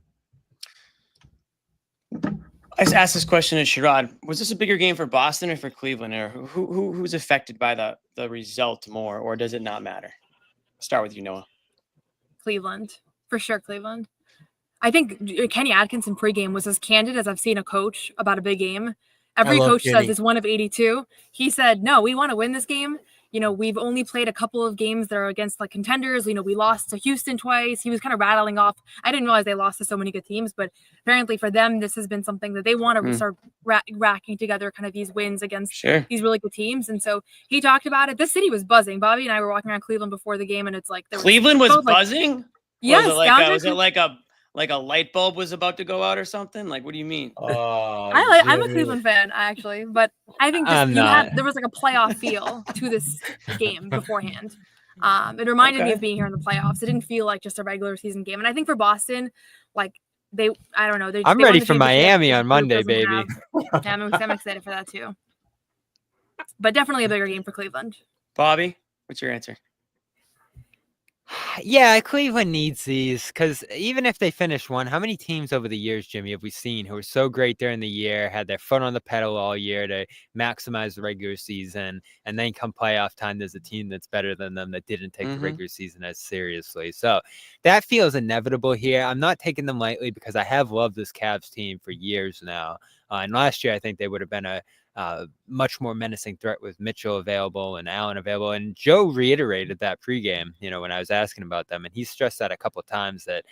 A: I just asked this question to Sherrod. Was this a bigger game for Boston or for Cleveland, or who's affected by the result more, or does it not matter? I'll start with you, Noah.
J: Cleveland, for sure. Cleveland. I think Kenny Atkinson pregame was as candid as I've seen a coach about a big game. Every coach says it's one of 82. He said, no, we want to win this game. We've only played a couple of games that are against contenders. We lost to Houston twice. He was kind of rattling off. I didn't realize they lost to so many good teams, but apparently for them, this has been something that they want to start racking together kind of these wins against these really good teams. And so he talked about it. This city was buzzing. Bobby and I were walking around Cleveland before the game, and it's
A: Cleveland was buzzing?
J: Yes.
A: Was it like a light bulb was about to go out or something? What do you mean?
J: I'm a Cleveland fan, actually, but I think there was a playoff feel to this game beforehand. It reminded me of being here in the playoffs. It didn't feel like just a regular season game. And I think for Boston, like I don't know.
K: I'm
J: they
K: ready
J: won the
K: for
J: championship.
K: Miami
J: This
K: on
J: group
K: Monday,
J: doesn't
K: baby.
J: have- Yeah, I'm excited for that too. But definitely a bigger game for Cleveland.
A: Bobby, what's your answer?
K: Yeah, Cleveland needs these because even if they finish one, how many teams over the years, Jimmy, have we seen who were so great during the year, had their foot on the pedal all year to maximize the regular season, and then come playoff time, there's a team that's better than them that didn't take the regular season as seriously. So that feels inevitable here. I'm not taking them lightly because I have loved this Cavs team for years now. And last year, I think they would have been a much more menacing threat with Mitchell available and Allen available. And Joe reiterated that pregame, when I was asking about them, and he stressed that a couple of times that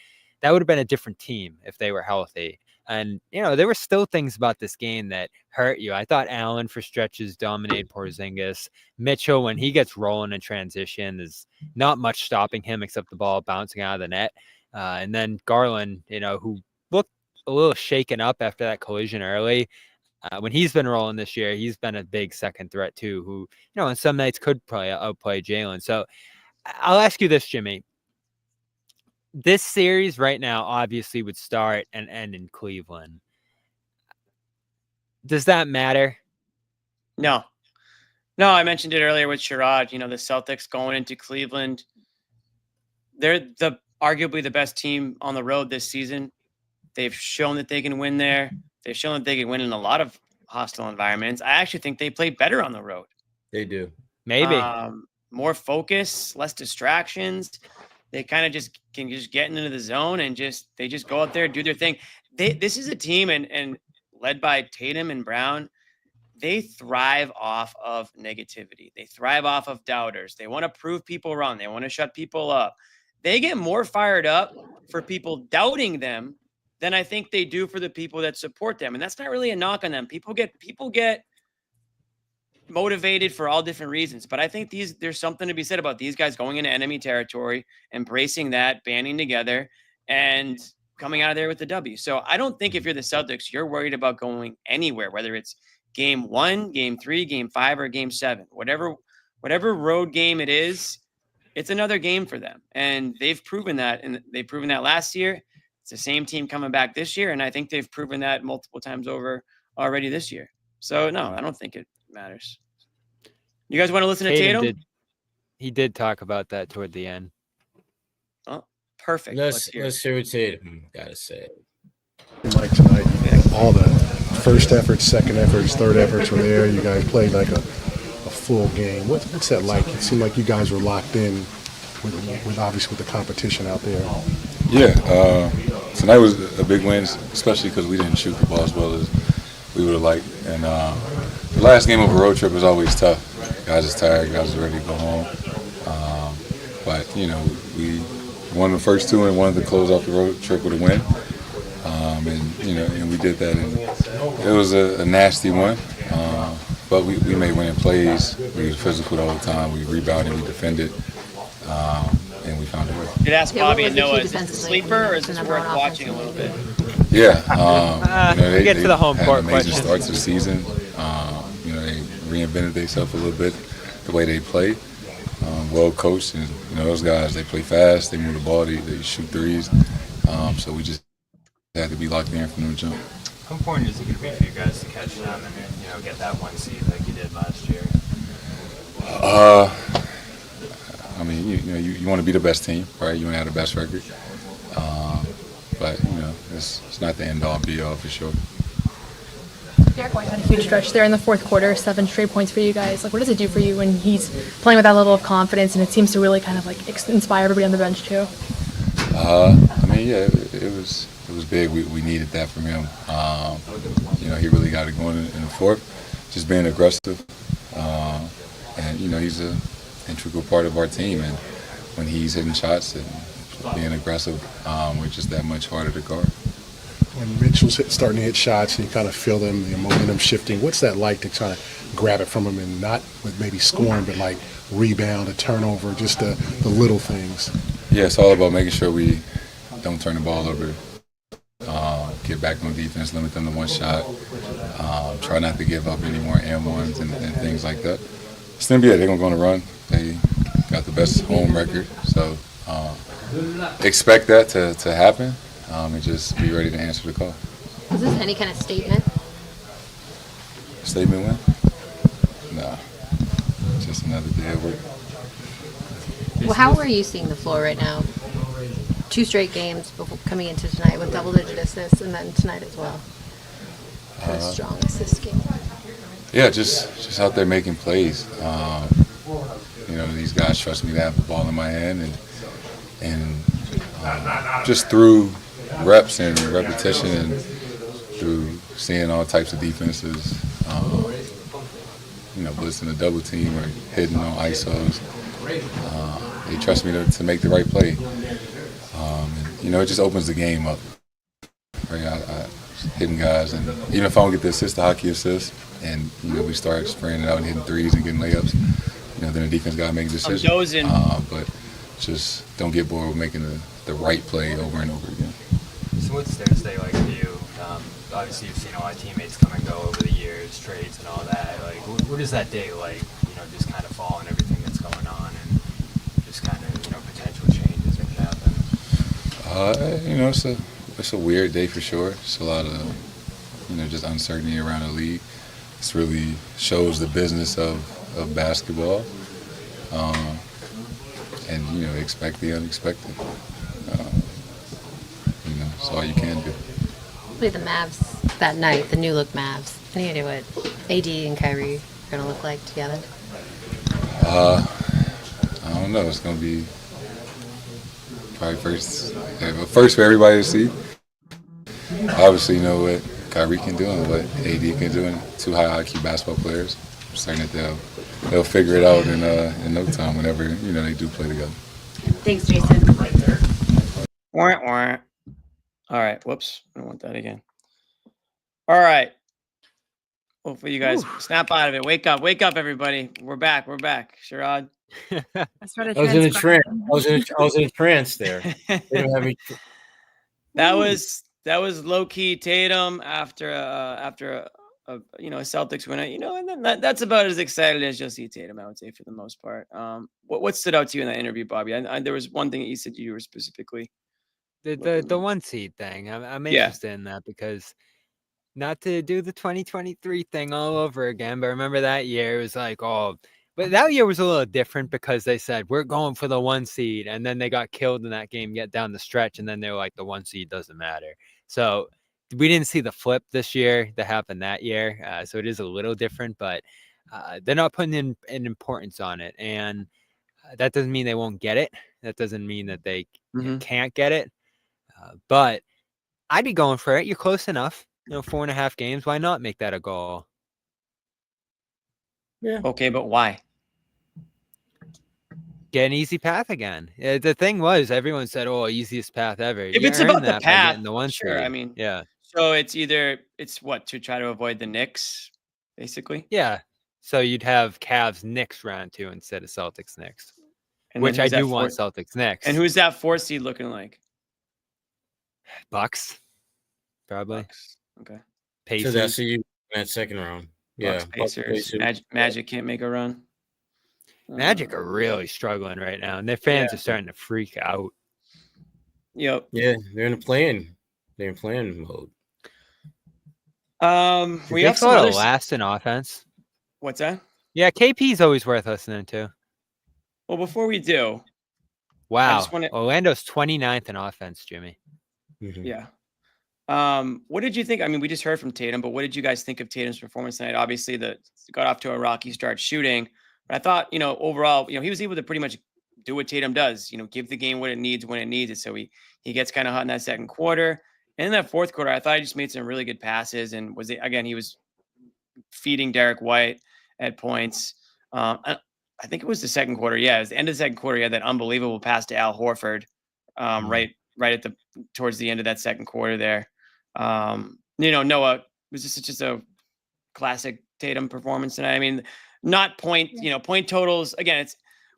K: would have been a different team if they were healthy. And, there were still things about this game that hurt you. I thought Allen for stretches dominated Porzingis. Mitchell, when he gets rolling in transition, there's not much stopping him except the ball bouncing out of the net. And then Garland, who looked a little shaken up after that collision early. When he's been rolling this year, he's been a big second threat too, who, on some nights could probably outplay Jalen. So I'll ask you this, Jimmy. This series right now obviously would start and end in Cleveland. Does that matter?
A: No, I mentioned it earlier with Sherrod. The Celtics going into Cleveland, they're arguably the best team on the road this season. They've shown that they can win there. They've shown that they can win in a lot of hostile environments. I actually think they play better on the road.
F: They do.
K: Maybe.
A: More focus, less distractions. They kind of just can just get into the zone and they just go out there, do their thing. This is a team and led by Tatum and Brown. They thrive off of negativity. They thrive off of doubters. They want to prove people wrong. They want to shut people up. They get more fired up for people doubting them than I think they do for the people that support them. And that's not really a knock on them. People get motivated for all different reasons. But I think there's something to be said about these guys going into enemy territory, embracing that, banding together, and coming out of there with the W. So I don't think if you're the Celtics, you're worried about going anywhere, whether it's game 1, game 3, game 5, or game 7. Whatever road game it is, it's another game for them. And they've proven that. And they've proven that last year. It's the same team coming back this year, and I think they've proven that multiple times over already this year. So, no, I don't think it matters. You guys want to listen to Tatum?
K: He did talk about that toward the end.
A: Oh, perfect.
F: Let's hear what Tatum got to say.
H: Like tonight, all the first efforts, second efforts, third efforts were there. You guys played like a full game. What's that like? It seemed like you guys were locked in with obviously with the competition out there.
L: Yeah, tonight was a big win, especially because we didn't shoot the ball as well as we would have liked. And the last game of a road trip is always tough. Guys are tired, guys are ready to go home. But, we won the first two and wanted to close off the road trip with a win. And we did that. And it was a nasty one. But we made winning plays. We were physical the whole time. We rebounded, we defended. And we found a way.
A: Did ask Bobby and Noah, is this a sleeper or is this worth watching a little bit?
L: Yeah.
K: They get to the home court
L: had an amazing
K: question.
L: start to the season. They reinvented themselves a little bit, the way they play. Well coached, and those guys, they play fast, they move the ball, they shoot threes. So we just had to be locked in from the jump.
G: How important is it going to be for you guys to catch them and get that one seed like you did last year?
L: You want to be the best team, right? You want to have the best record. But it's not the end all be all for sure.
J: Derek White had a huge stretch there in the fourth quarter, 7 straight points for you guys. Like, what does it do for you when he's playing with that level of confidence, and it seems to really kind of inspire everybody on the bench too?
L: It was big. We needed that from him. He really got it going in the fourth, just being aggressive. And he's an integral part of our team. And when he's hitting shots and being aggressive, we're just that much harder to guard.
H: When Mitchell's starting to hit shots and you kind of feel them, the momentum shifting, what's that like to try to grab it from him and not with maybe scoring, but like rebound, a turnover, just the little things?
L: Yeah, it's all about making sure we don't turn the ball over, get back on defense, limit them to one shot, try not to give up any more and ones and things like that. It's the NBA. They're going to go on a run. got the best home record. So expect that to happen, and just be ready to answer the call.
E: Was this any kind of statement?
L: Statement win? No. Just another day of work.
E: Well, how are you seeing the floor right now? 2 straight games before coming into tonight with double-digit assists, and then tonight as well. A strong assist game.
L: Yeah, just out there making plays. You know, these guys trust me to have the ball in my hand, and just through reps and repetition and through seeing all types of defenses, you know, blitzing a double team or hitting on ISOs, they trust me to make the right play. And, you know, it just opens the game up. Right? I hitting guys, and even if I don't get the assist, the hockey assist, and you know we start spraying it out and hitting threes and getting layups, you know, then the defense got to make a decision. But just don't get bored with making the right play over and over again.
K: So what's Thursday like for you? Obviously, you've seen a lot of teammates come and go over the years, trades and all that. Like, what is that day like? You know, just kind of following everything that's going on and just kind of, you know, potential changes that could happen.
L: You know, it's a weird day for sure. It's a lot of, you know, just uncertainty around the league. This really shows the business of basketball. And, you know, expect the unexpected. You know, it's all you can do.
E: Play the Mavs that night, the new look Mavs. Any idea what AD and Kyrie are going to look like together?
L: I don't know. It's going to be probably first for everybody to see. Obviously, you know what Kyrie can do and what AD can do, and 2 high IQ basketball players. I'm saying that they'll figure it out in no time whenever, you know, they do play together.
E: Thanks, Jason.
A: Right there. Wah, wah. All right. Whoops. I don't want that again. All right. Hopefully you guys snap out of it. Wake up, everybody. We're back. Sherrod.
F: I was in a trance. I was in a trance there. They don't have me.
A: That was low key Tatum after a you know, a Celtics win. You know, and then that's about as excited as you'll see Tatum, I would say, for the most part. What stood out to you in that interview, Bobby? There was one thing that you said you were specifically
K: The 1 seed thing. I'm interested in that because not to do the 2023 thing all over again, but remember that year it was like, but that year was a little different because they said we're going for the 1 seed, and then they got killed in that game, get down the stretch, and then they were like the 1 seed doesn't matter. So we didn't see the flip this year that happened that year. So it is a little different, but they're not putting in an importance on it, and that doesn't mean they won't get it. That doesn't mean that they can't get it. But I'd be going for it. You're close enough. You know, 4.5 games. Why not make that a goal?
F: Yeah.
A: Okay, but why?
K: Get an easy path again. The thing was, everyone said, easiest path ever.
A: If it's about the path,
K: the 1
A: sure.
K: seed.
A: I mean,
K: yeah.
A: So it's what, to try to avoid the Knicks, basically?
K: Yeah. So you'd have Cavs Knicks round 2 instead of Celtics Knicks,
A: And
K: which I do want Celtics Knicks.
A: And who's that 4 seed looking like?
K: Bucks, probably.
A: Bucks. Okay.
F: Pacers. So that's you in that second round.
A: Bucks, Pacers. Magic can't make a run.
K: Magic are really struggling right now, and their fans are starting to freak out.
A: Yep.
F: Yeah, they're in playing mode.
K: We have some other last in offense.
A: What's that?
K: Yeah, KP's always worth listening to.
A: Well, before we do,
K: wow, Orlando's 29th in offense, Jimmy.
F: Mm-hmm.
A: Yeah. What did you think? I mean, we just heard from Tatum, but what did you guys think of Tatum's performance tonight? Obviously, got off to a rocky start shooting, but I thought, you know, overall, you know, he was able to pretty much do what Tatum does, you know, give the game what it needs when it needs it. So he gets kind of hot in that second quarter. And in that fourth quarter, I thought he just made some really good passes and he was feeding Derek White at points. I think it was the second quarter. Yeah, it was the end of the second quarter. He had that unbelievable pass to Al Horford, right at towards the end of that second quarter there. You know, Noah was just a classic Tatum performance tonight. I mean, not point totals. Again,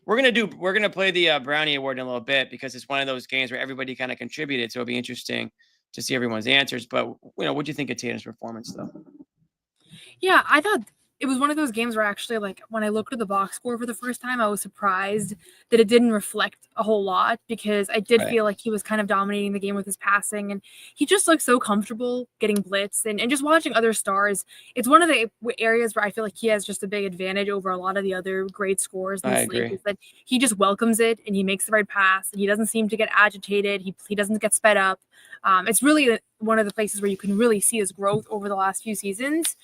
A: we're gonna play the Brownie Award in a little bit because it's one of those games where everybody kind of contributed. So it'll be interesting to see everyone's answers. But you know, what do you think of Tatum's performance though?
J: Yeah, I thought it was one of those games where actually, like, when I looked at the box score for the first time, I was surprised that it didn't reflect a whole lot, because I did feel like he was kind of dominating the game with his passing, and he just looked so comfortable getting blitzed, and just watching other stars. It's one of the areas where I feel like he has just a big advantage over a lot of the other great scorers in this league, is that he just welcomes it and he makes the right pass, and he doesn't seem to get agitated. He doesn't get sped up. It's really one of the places where you can really see his growth over the last few seasons.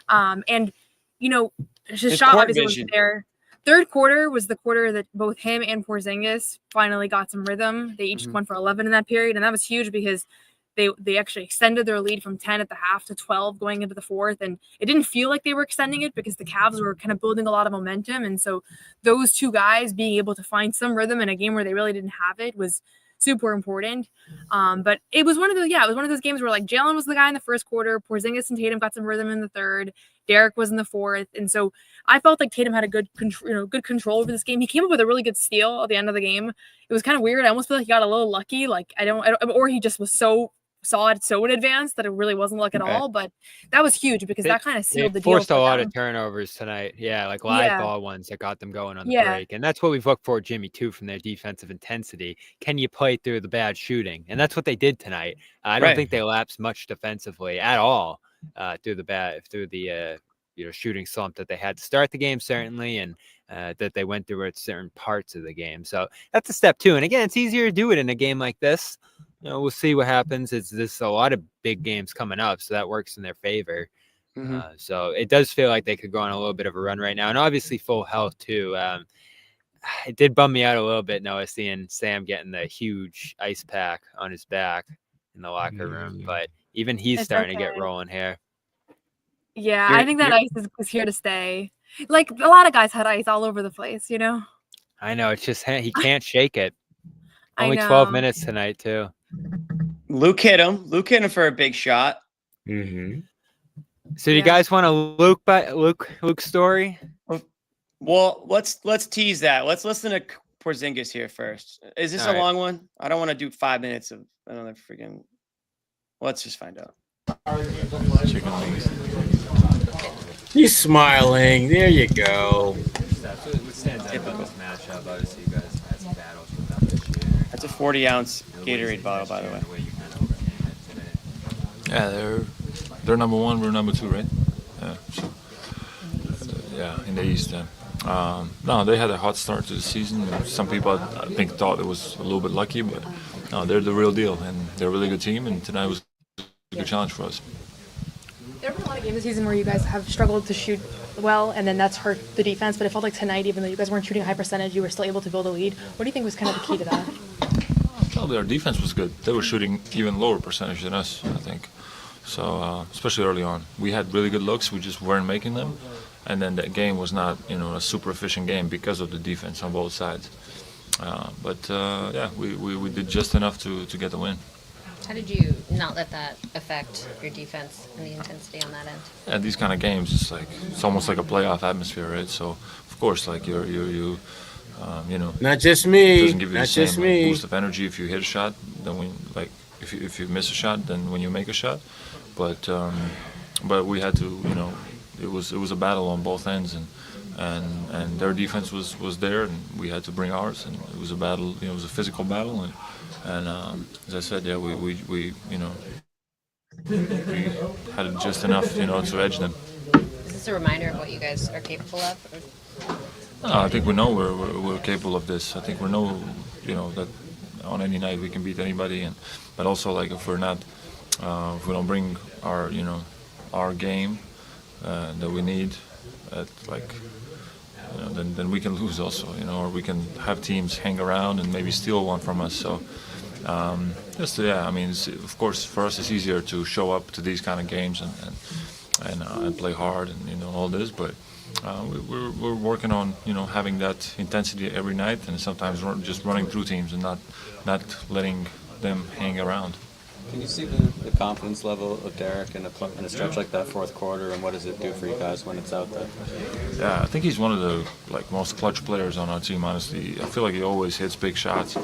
J: And his shot obviously was there. Third quarter was the quarter that both him and Porzingis finally got some rhythm. They each went for 11 in that period, and that was huge because they actually extended their lead from 10 at the half to 12 going into the fourth, and it didn't feel like they were extending it because the Cavs were kind of building a lot of momentum, and so those two guys being able to find some rhythm in a game where they really didn't have it was super important. But it was one of those games where, like, Jalen was the guy in the first quarter, Porzingis and Tatum got some rhythm in the third, Derek was in the fourth, and so I felt like Tatum had a good control over this game. He came up with a really good steal at the end of the game. It was kind of weird. I almost feel like he got a little lucky, like or he just was saw it so in advance that it really wasn't luck at all. But that was huge because that kind of sealed the deal.
K: Forced a lot of turnovers tonight. Yeah, like live ball ones that got them going on the break. And that's what we've looked for, Jimmy, too, from their defensive intensity. Can you play through the bad shooting? And that's what they did tonight. I don't think they lapsed much defensively at all through the shooting slump that they had to start the game, certainly, and that they went through at certain parts of the game. So that's a step two. And again, it's easier to do it in a game like this. We'll see what happens. There's a lot of big games coming up, so that works in their favor. So it does feel like they could go on a little bit of a run right now, and obviously full health too. It did bum me out a little bit, Noah, seeing Sam getting the huge ice pack on his back in the locker room, but even he's starting to get rolling here.
J: Yeah, I think that ice is here to stay. Like, a lot of guys had ice all over the place,
K: I know, it's just he can't shake it. Only 12 minutes tonight too.
A: Luke hit him for a big shot.
K: So do you guys want a Luke story?
A: Well, let's tease that. Let's listen to Porzingis here first. Is this a long one? I don't want to do 5 minutes of another freaking. Let's just find out.
L: Chicken wings.
F: He's smiling. There you go.
K: What stands out about this matchup? Obviously, you guys had some battles with them this year.
A: That's a 40-ounce Gatorade bottle, by the way.
L: Yeah, they're number one. We're number two, right? Yeah. So, in the East. No, they had a hot start to the season. Some people, I think, thought it was a little bit lucky, but no, they're the real deal, and they're a really good team. And tonight was a good challenge for us.
J: There have been a lot of games this season where you guys have struggled to shoot well, and then that's hurt the defense. But it felt like tonight, even though you guys weren't shooting a high percentage, you were still able to build a lead. What do you think was kind of the key to that?
L: Well, their defense was good. They were shooting even lower percentage than us, I think. So, especially early on. We had really good looks. We just weren't making them. And then that game was not, a super efficient game because of the defense on both sides. We did just enough to get the win.
E: How did you not let that affect your defense and the intensity on that end?
L: At these kind of games, it's almost like a playoff atmosphere, right? So, of course, like you
F: not just me.
L: It doesn't give you the same boost of energy if you hit a shot. Then if you miss a shot, then when you make a shot. But we had to, it was a battle on both ends, and their defense was there, and we had to bring ours, and it was a battle. It was a physical battle, and as I said, we had just enough, to edge them.
E: Is this a reminder of what you guys are capable of?
L: I think we know we're capable of this. I think we know, that on any night we can beat anybody, but also like if we don't bring our game that we need, then we can lose also, or we can have teams hang around and maybe steal one from us. So, of course, for us it's easier to show up to these kind of games and play hard and all this, but we're working on having that intensity every night, and sometimes just running through teams and not letting them hang around.
M: Can you see the confidence level of Derek in a stretch like that fourth quarter, and what does it do for you guys when it's out there?
L: Yeah, I think he's one of the most clutch players on our team. Honestly, I feel like he always hits big shots.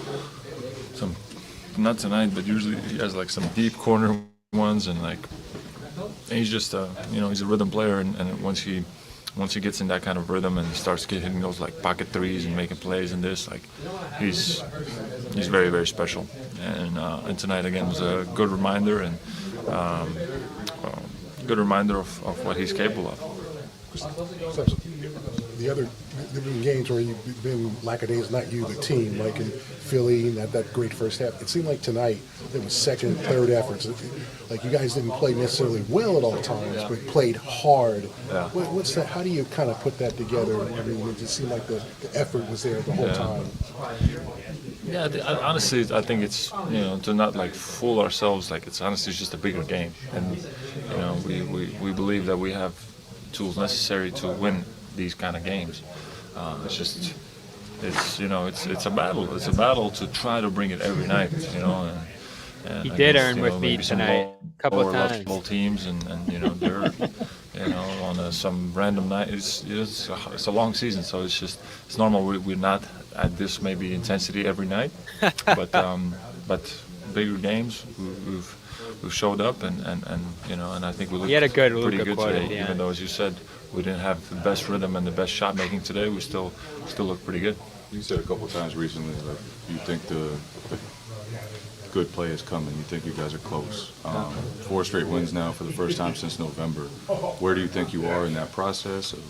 L: Not tonight, but usually he has some deep corner ones, and he's just he's a rhythm player, and once he once he gets in that kind of rhythm and he starts hitting those like pocket threes and making plays and this, like he's very, very special. And tonight again was a good reminder and good reminder of what he's capable of.
H: The other different games where you've been lackadaisical, not you, the team, like in Philly, and that great first half. It seemed like tonight there was second, third efforts. Like you guys didn't play necessarily well at all times, but played hard.
L: Yeah.
H: What's that? How do you kind of put that together? I mean, it just seemed like the effort was there the whole time.
L: Yeah, honestly, I think it's, to not like fool ourselves. Like it's honestly just a bigger game, and we believe that we have tools necessary to win these kind of games. It's a battle. It's a battle to try to bring it every night. And
K: he did
L: against,
K: earn with me tonight a couple of times.
L: Lower teams, and they're on some random night. It's a long season, so it's normal. We're not at this maybe intensity every night, but bigger games we've showed up and I think we looked pretty good today.
K: Yeah.
L: Even though, as you said, we didn't have the best rhythm and the best shot making today, we still look pretty good.
N: You said a couple times recently that you think the good play is coming. You think you guys are close. 4 straight wins now for the first time since November. Where do you think you are in that process of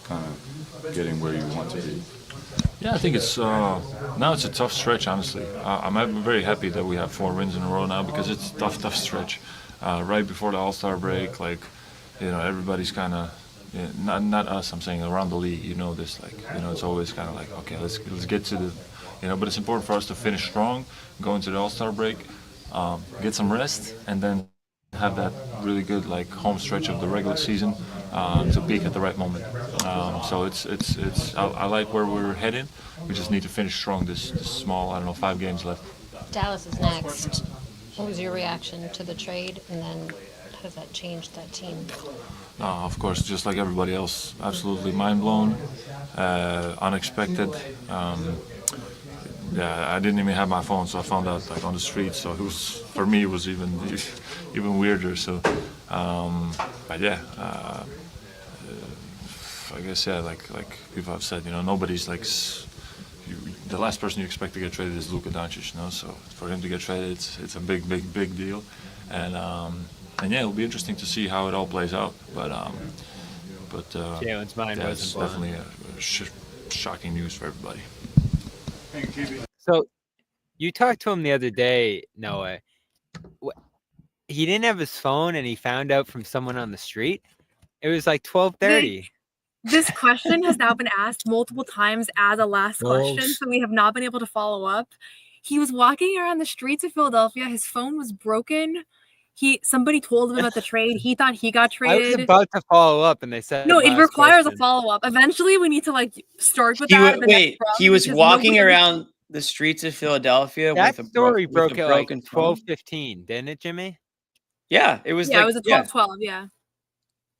N: kind of getting where you want to be?
L: Yeah, I think it's now it's a tough stretch, honestly. I'm very happy that we have 4 wins in a row now because it's a tough stretch. Right before the All-Star break, everybody's kind of, not us, I'm saying around the league, this, it's always kind of like, okay, let's get to the, but it's important for us to finish strong, go into the All-Star break, get some rest, and then have that really good home stretch of the regular season to peak at the right moment. So I like where we're headed. We just need to finish strong this small, 5 games left.
E: Dallas is next. What was your reaction to the trade, and then how does that change that team?
L: Of course, just like everybody else, absolutely mind blown, unexpected. I didn't even have my phone, so I found out on the street. So for me, it was even weirder. So, but yeah, I guess like people have said, nobody's the last person you expect to get traded is Luka Doncic, So for him to get traded, it's a big deal, and yeah, it'll be interesting to see how it all plays out. But
K: Jalen's mind
L: it's
K: wasn't
L: definitely shocking news for everybody.
K: So you talked to him the other day, Noah. He didn't have his phone, and he found out from someone on the street. It was 12:30.
J: This question has now been asked multiple times as a last question, so we have not been able to follow up. He was walking around the streets of Philadelphia. His phone was broken. Somebody told him about the trade. He thought he got traded.
K: I was about to follow up, and they said
J: no. It requires a follow up. Eventually, we need to start with that.
A: Wait, he was walking around the streets of Philadelphia
K: that
A: with a
K: story broke
A: at
K: at
A: 12:15,
K: didn't it, Jimmy?
A: Yeah, it was.
J: Yeah, it was at 12:12. Yeah.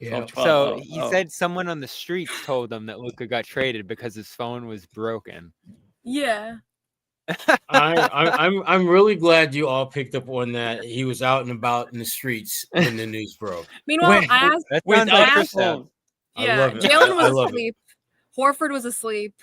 A: 12,
K: So he said someone on the streets told him that Luka got traded because his phone was broken.
J: Yeah.
F: I'm really glad you all picked up on that. He was out and about in the streets when the news broke.
J: Meanwhile, I asked.
F: Yeah,
J: Jalen was asleep. Horford was asleep.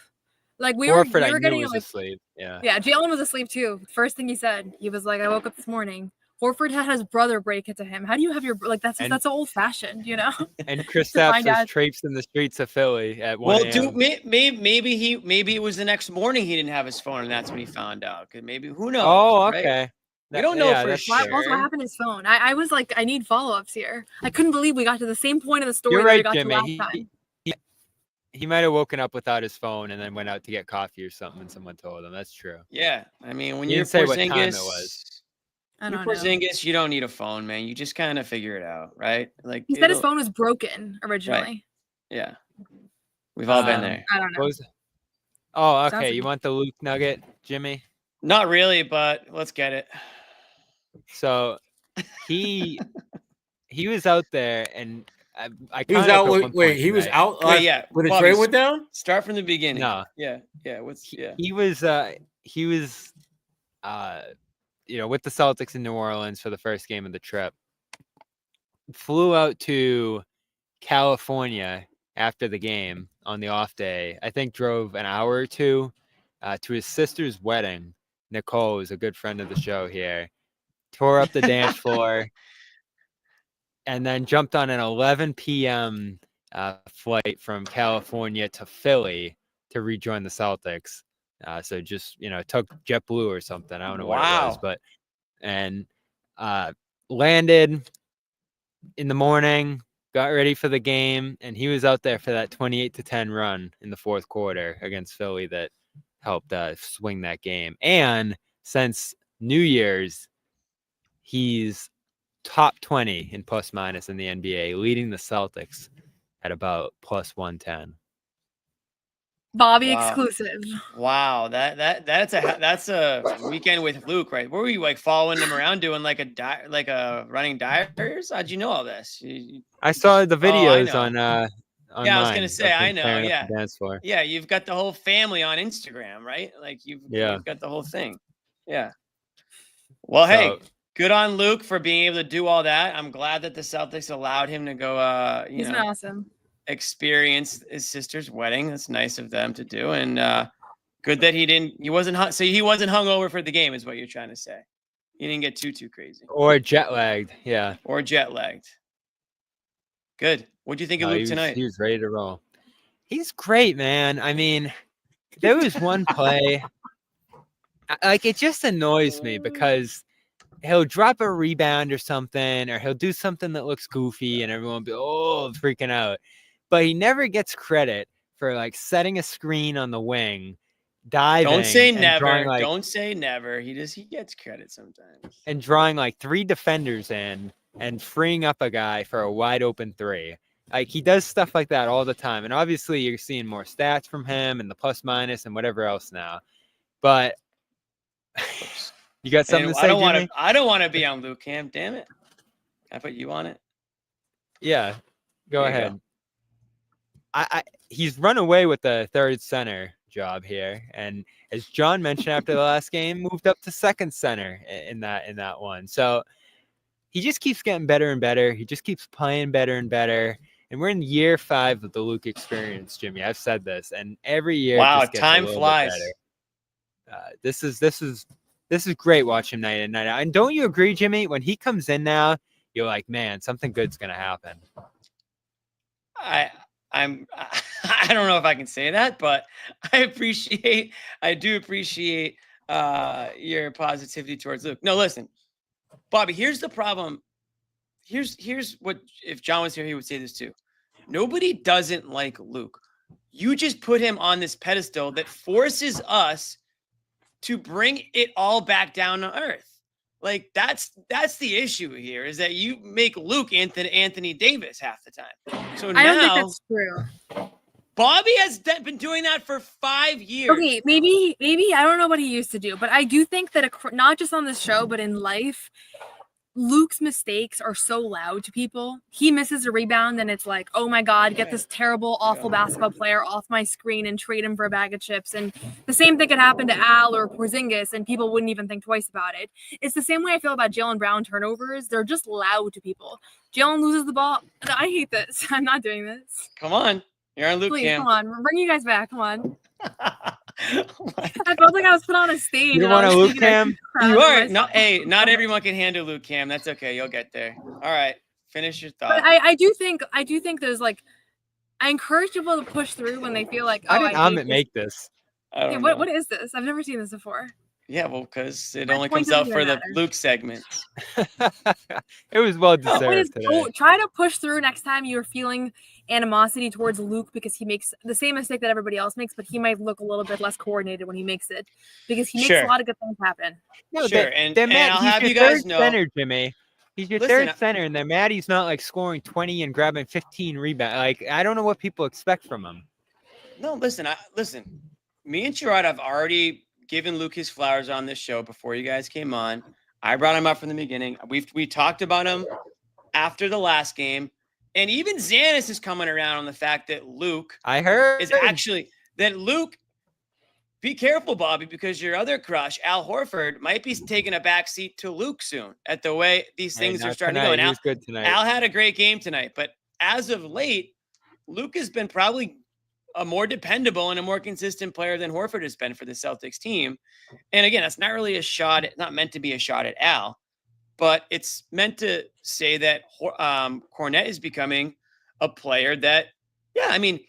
J: We were getting
K: asleep. Yeah.
J: Yeah, Jalen was asleep too. First thing he said, he was like, "I woke up this morning." Horford had his brother break it to him. How do you have your that's so old fashioned,
K: And Kristaps was traipsing the streets of Philly at 1 a.m.
A: maybe it was the next morning he didn't have his phone, and that's when he found out. Maybe who knows?
K: Oh,
A: right?
K: okay.
A: We don't know for sure.
J: What happened to his phone? I was like, I need follow-ups here. I couldn't believe we got to the same point of the story
K: You're
J: that
K: right,
J: we got
K: Jimmy.
J: to last time.
K: He might have woken up without his phone and then went out to get coffee or something, and someone told him. That's true.
A: Yeah, I mean, when
K: you
A: you're
K: didn't say what time
A: Porzingis,
K: it was.
J: I don't know.
A: Porzingis, you don't need a phone, man. You just kind of figure it out, right?
J: He said his phone was broken originally.
A: Right. Yeah, we've all been there.
J: I don't know.
K: Oh, okay. You want the Luke nugget, Jimmy?
A: Not really, but let's get it.
K: So he was out there, and I
F: he was out. He was out.
A: Yeah,
F: when the trade went down.
A: Start from the beginning.
K: No.
A: Yeah.
K: He was with the Celtics in New Orleans for the first game of the trip. Flew out to California after the game on the off day, I think drove an hour or two to his sister's wedding. Nicole is a good friend of the show here. Tore up the dance floor and then jumped on an 11 p.m. Flight from California to Philly to rejoin the Celtics. So just, took JetBlue or something. I don't know what it was, but landed in the morning, got ready for the game, and he was out there for that 28-10 run in the fourth quarter against Philly that helped swing that game. And since New Year's, he's top 20 in plus minus in the NBA, leading the Celtics at about plus 110.
J: Bobby exclusive.
A: Wow, that's a weekend with Luke, right? Where were you like following him around doing like a running diaries? How'd you know all this?
K: I saw the videos on
A: yeah, I was gonna say I know. Yeah,
K: dance floor.
A: Yeah, you've got the whole family on Instagram, right? Like you've got the whole thing. Yeah. Well, hey, good on Luke for being able to do all that. I'm glad that the Celtics allowed him to go.
J: He's been awesome.
A: Experience his sister's wedding. That's nice of them to do, and good that he wasn't hungover for the game, is what you're trying to say. He didn't get too crazy
K: or jet lagged. Yeah,
A: or jet lagged. Good. What do you think of Luke tonight?
K: He was ready to roll. He's great, man. I mean, there was one play. Like, it just annoys me because he'll drop a rebound or something, or he'll do something that looks goofy, and everyone will be freaking out. But he never gets credit for like setting a screen on the wing, diving.
A: Don't say never. Don't say never. He gets credit sometimes.
K: And drawing like 3 defenders in and freeing up a guy for a wide open 3. Like, he does stuff like that all the time. And obviously you're seeing more stats from him and the plus minus and whatever else now. But you got something to say, Jimmy?
A: I don't want to be on Luke Cam. Damn it. I put you on it.
K: Yeah. Go ahead. He's run away with the third center job here, and as John mentioned after the last game, moved up to second center in that one. So he just keeps getting better and better. He just keeps playing better and better. And we're in year 5 of the Luke experience, Jimmy. I've said this, and every year,
A: wow,
K: just gets
A: time
K: a little
A: flies.
K: bit better. This is great watching him night in, night out. And don't you agree, Jimmy? When he comes in now, you're like, man, something good's gonna happen.
A: I don't know if I can say that, but I do appreciate your positivity towards Luke. No, listen, Bobby, here's the problem. Here's what, if John was here, he would say this too. Nobody doesn't like Luke. You just put him on this pedestal that forces us to bring it all back down to earth. Like, that's the issue here, is that you make Luke Anthony Davis half the time. So
J: I don't think that's true.
A: Bobby has been doing that for 5 years.
J: Okay, maybe I don't know what he used to do, but I do think that not just on this show, but in life, Luke's mistakes are so loud to people. He misses a rebound and it's like, oh my God, get this terrible, awful basketball player off my screen and trade him for a bag of chips. And the same thing could happen to Al or Porzingis and people wouldn't even think twice about it. It's the same way I feel about Jaylen Brown turnovers. They're just loud to people. Jaylen loses the ball. I hate this. I'm not doing this.
A: Come on. You're on Luke
J: Please,
A: Cam.
J: come on. We're bringing you guys back. Come on. I felt like I was put on a stage.
K: You want a Luke Cam?
A: You are. Not everyone can handle Luke Cam. That's okay. You'll get there. All right. Finish your thought.
J: But I do think there's like, I encourage people to push through when they feel like,
K: how did Amit make this?
A: I don't know.
J: What is this? I've never seen this before.
A: Yeah, well, because it only comes out for the Luke segment.
K: It was well deserved today.
J: Try to push through next time you're feeling animosity towards Luke because he makes the same mistake that everybody else makes, but he might look a little bit less coordinated when he makes it because he makes a lot of good things happen.
K: No,
A: sure, and I'll have you guys know,
K: center, Jimmy. He's your third center, and they're mad he's not like scoring 20 and grabbing 15 rebounds. Like, I don't know what people expect from him.
A: No, listen. Me and Sherrod have already given Luke his flowers on this show before you guys came on. I brought him up from the beginning. We talked about him after the last game. And even Zannis is coming around on the fact that Luke, be careful, Bobby, because your other crush, Al Horford, might be taking a back seat to Luke soon at the way these things are starting to go. And
K: Al,
A: Al had a great game tonight, but as of late, Luke has been probably a more dependable and a more consistent player than Horford has been for the Celtics team. And again, that's not really a shot. It's not meant to be a shot at Al, but it's meant to say that Kornet is becoming a player that, yeah, I mean,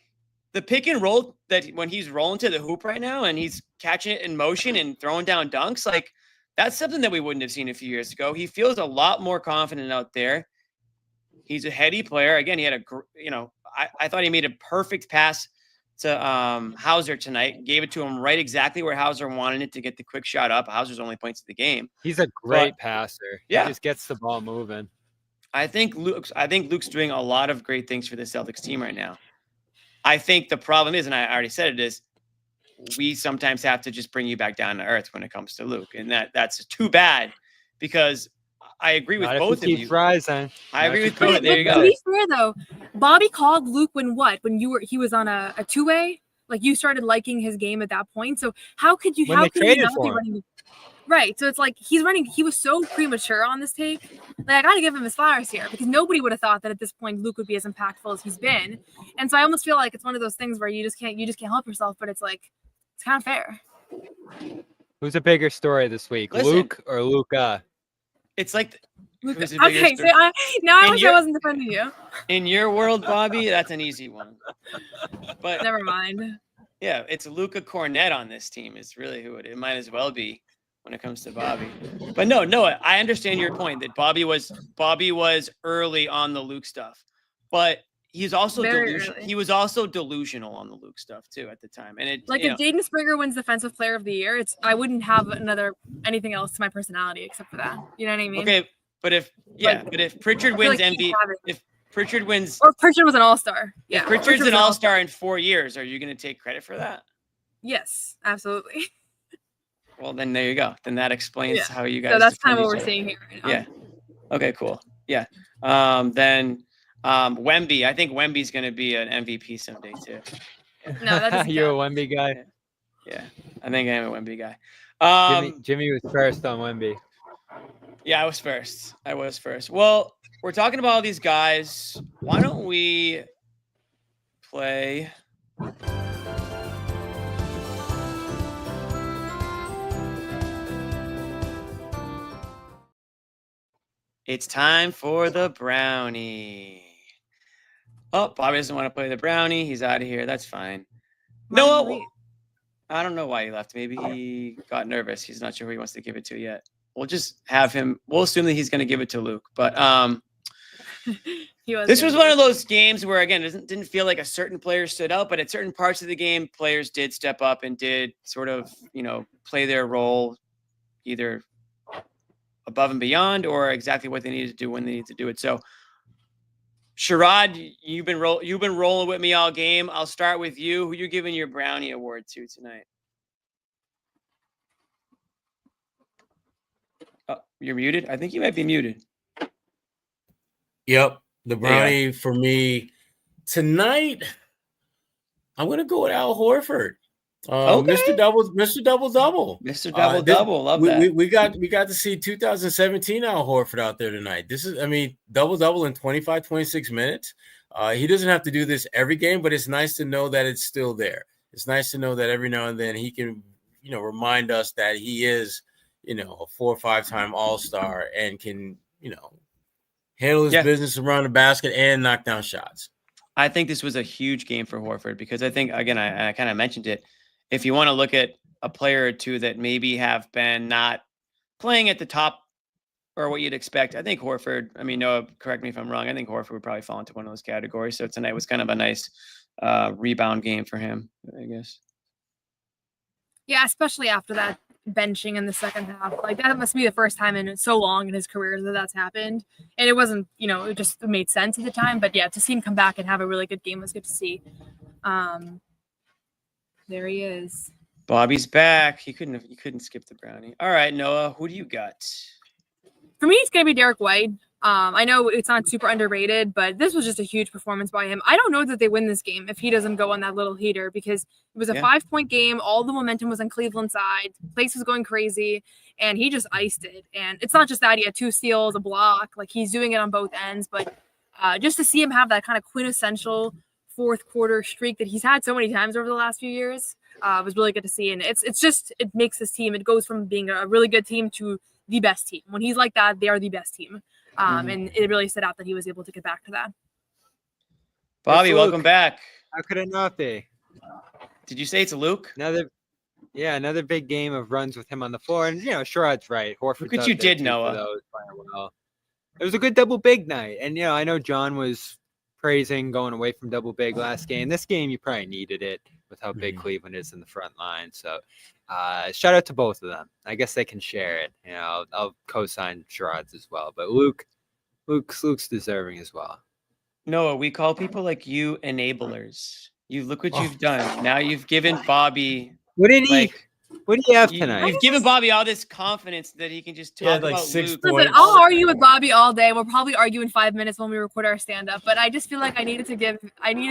A: the pick and roll that when he's rolling to the hoop right now and he's catching it in motion and throwing down dunks, like that's something that we wouldn't have seen a few years ago. He feels a lot more confident out there. He's a heady player. Again, he had I thought he made a perfect pass to Hauser tonight. Gave it to him right exactly where Hauser wanted it to get the quick shot up. Hauser's only points of the game.
K: He's a great passer.
A: Yeah.
K: He just gets the ball moving.
A: I think Luke's doing a lot of great things for the Celtics team right now. I think the problem is, and I already said it, is we sometimes have to just bring you back down to earth when it comes to Luke. And that's too bad because I agree with both of you.
K: Rising.
A: I agree with both. There you go.
J: To be fair, though, Bobby called Luke when he was on a two-way. Like you started liking his game at that point. So how could you? How could you not be running? Right. So it's like he's running. He was so premature on this take. Like I got to give him his flowers here because nobody would have thought that at this point Luke would be as impactful as he's been. And so I almost feel like it's one of those things where you just can't help yourself. But it's like it's kind of fair.
K: Who's a bigger story this week, Luke or Luka?
A: It's like
J: okay. So I wish I wasn't defending you.
A: In your world, Bobby, that's an easy one. But
J: never mind.
A: Yeah, it's Luka Kornet on this team. Is really who it might as well be when it comes to Bobby. But no, I understand your point that Bobby was early on the Luke stuff, but he's also he was also delusional on the Luke stuff too at the time. And it
J: if Jaden Springer wins Defensive Player of the Year, I wouldn't have anything else to my personality except for that. You know what I mean?
A: Okay, but if Pritchard wins MVP, if Pritchard wins,
J: or Pritchard was an All-Star, yeah,
A: if Pritchard's an All-Star in 4 years, are you going to take credit for that?
J: Yes, absolutely.
A: Well, then there you go. Then that explains how you guys.
J: So that's kind of what we're seeing here right now.
A: Yeah. Okay. Cool. Yeah. Then Wemby. I think Wemby's going to be an MVP someday too.
J: No, that's
K: you're a Wemby guy.
A: Yeah, I think I'm a Wemby guy.
K: Jimmy was first on Wemby.
A: Yeah, I was first. Well, we're talking about all these guys. Why don't we play? It's time for the brownie. Oh, Bobby doesn't want to play the brownie. He's out of here. That's fine. No, I don't know why he left. Maybe he got nervous. He's not sure who he wants to give it to yet. We'll just have him. We'll assume that he's going to give it to Luke. But this was one of those games where, again, it didn't feel like a certain player stood out, but at certain parts of the game, players did step up and did sort of, play their role either above and beyond or exactly what they needed to do when they need to do it. So, Sherrod, you've been rolling with me all game. I'll start with you. Who you giving your brownie award to tonight? Oh, you're muted? I think you might be muted.
F: Yep. The brownie for me tonight, I'm going to go with Al Horford.
A: Okay.
F: Mr. Double Double.
A: Mr. Double Double. Love that.
F: We got to see 2017 Al Horford out there tonight. This is, double double in 25, 26 minutes. He doesn't have to do this every game, but it's nice to know that it's still there. It's nice to know that every now and then he can, remind us that he is, a 4 or 5 time All-Star and can, handle his business around the basket and knock down shots.
A: I think this was a huge game for Horford because I think, again, I kind of mentioned it. If you want to look at a player or two that maybe have been not playing at the top or what you'd expect, I think Horford, Noah, correct me if I'm wrong, I think Horford would probably fall into one of those categories. So tonight was kind of a nice rebound game for him, I guess.
J: Yeah, especially after that benching in the second half. Like that must be the first time in so long in his career that that's happened. And it wasn't, it just made sense at the time. But yeah, to see him come back and have a really good game was good to see. There he is.
A: Bobby's back. You couldn't skip the brownie. All right, Noah, who do you got?
J: For me, it's going to be Derek White. I know it's not super underrated, but this was just a huge performance by him. I don't know that they win this game if he doesn't go on that little heater because it was a 5-point game. All the momentum was on Cleveland's side. The place was going crazy, and he just iced it. And it's not just that. He had 2 steals, a block. Like, he's doing it on both ends. But just to see him have that kind of quintessential fourth quarter streak that he's had so many times over the last few years. Was really good to see. And it makes this team, it goes from being a really good team to the best team. When he's like that, they are the best team. And it really stood out that he was able to get back to that.
A: Bobby, welcome back.
K: How could it not be?
A: Did you say it's Luke?
K: Another big game of runs with him on the floor. And, Sherrod's right. Horford's
A: Look what you did, Noah.
K: Well. It was a good double big night. And, I know John was praising going away from double big last game. This game, you probably needed it with how big Cleveland is in the front line. So shout out to both of them. I guess they can share it. I'll co-sign Sherrod's as well. But Luke's deserving as well.
A: Noah, we call people like you enablers. You look what you've done. Now you've given Bobby.
K: What did he have tonight?
A: You've given Bobby all this confidence that he can just talk about
D: 6
A: Luke.
D: points.
J: Listen, I'll argue with Bobby all day. We'll probably argue in 5 minutes when we record our stand-up. But I just feel like I needed to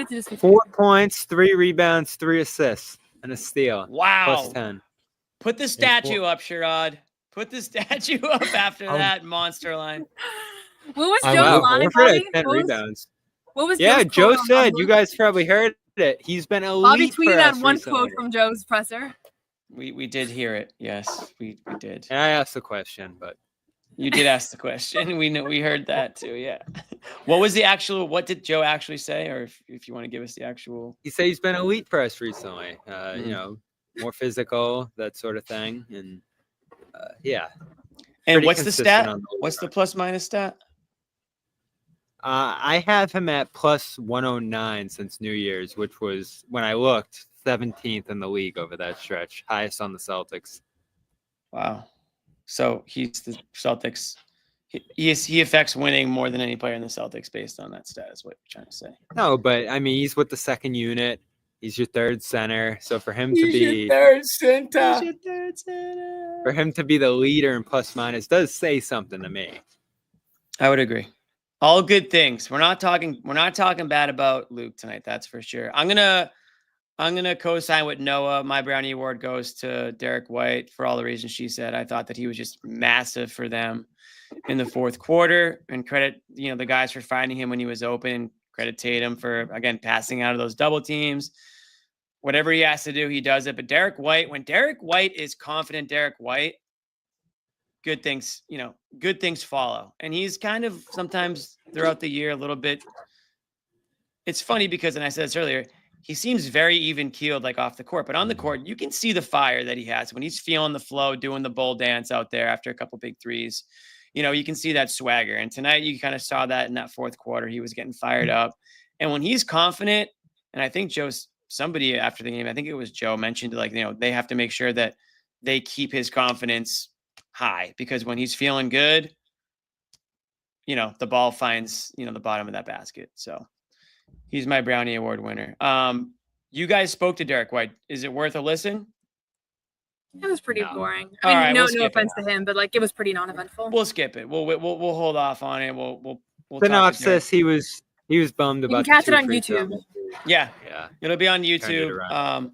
J: just
K: 4 points, 3 rebounds, 3 assists, and a steal.
A: Wow.
K: Plus 10.
A: Put the statue up, Sherrod. Put the statue up after that monster line.
J: What was Joe's line, Bobby?
K: 10 rebounds.
J: What was
K: Joe's
J: Joe
K: said, you guys probably heard it. He's been elite.
J: Bobby tweeted out one
K: recently.
J: quote from Joe's presser.
A: We did hear it. Yes, we did.
K: And I asked the question, but
A: you did ask the question. We heard that too. Yeah. What did Joe actually say? Or if you want to give us the actual.
K: He said he's been elite press recently. More physical, that sort of thing. And yeah.
A: And what's the stat? What's the plus minus stat?
K: I have him at plus 109 since New Year's, which was, when I looked, 17th in the league over that stretch, highest on the Celtics.
A: Wow. So he's the Celtics. He affects winning more than any player in the Celtics based on that stat, is what you're trying to say.
K: No, but I mean, he's with the second unit. He's your third center. So for him to be
F: your third center.
K: For him to be the leader in plus minus does say something to me.
A: I would agree. All good things. We're not talking bad about Luke tonight, that's for sure. I'm gonna co-sign with Noah. My Brownie Award goes to Derek White for all the reasons she said. I thought that he was just massive for them in the fourth quarter. And credit, the guys for finding him when he was open. Credit Tatum for, again, passing out of those double teams. Whatever he has to do, he does it. But Derek White, when Derek White is confident, Derek White, good things follow. And he's kind of sometimes throughout the year a little bit. It's funny because, and I said this earlier, he seems very even keeled, like off the court, but on the court, you can see the fire that he has when he's feeling the flow, doing the bull dance out there after a couple big threes. You can see that swagger. And tonight you kind of saw that in that fourth quarter, he was getting fired up. And when he's confident, and I think somebody after the game, I think it was Joe, mentioned they have to make sure that they keep his confidence high, because when he's feeling good, the ball finds, the bottom of that basket. So he's my Brownie Award winner. You guys spoke to Derek White. Is it worth a listen?
J: It was pretty boring. I mean, no offense to him, but it was pretty non-eventful.
A: We'll skip it. We'll hold off on it. We'll
K: synopsis. He was bummed about.
J: You can catch it on YouTube.
A: Yeah, it'll be on YouTube.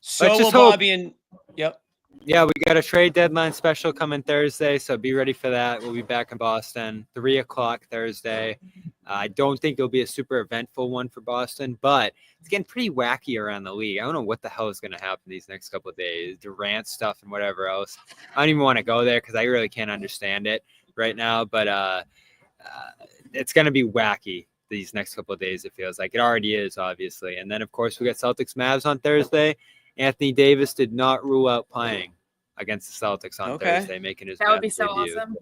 A: So
K: Let's
A: will
K: just hope.
A: Bobby and yep.
K: Yeah, we got a trade deadline special coming Thursday, so be ready for that. We'll be back in Boston, 3:00 Thursday. I don't think it'll be a super eventful one for Boston, but it's getting pretty wacky around the league. I don't know what the hell is going to happen these next couple of days, Durant stuff and whatever else. I don't even want to go there because I really can't understand it right now, but it's going to be wacky these next couple of days, it feels like. It already is, obviously. And then, of course, we got Celtics Mavs on Thursday. Anthony Davis did not rule out playing against the Celtics on Thursday, making his
J: That would be so
A: debut.
J: awesome.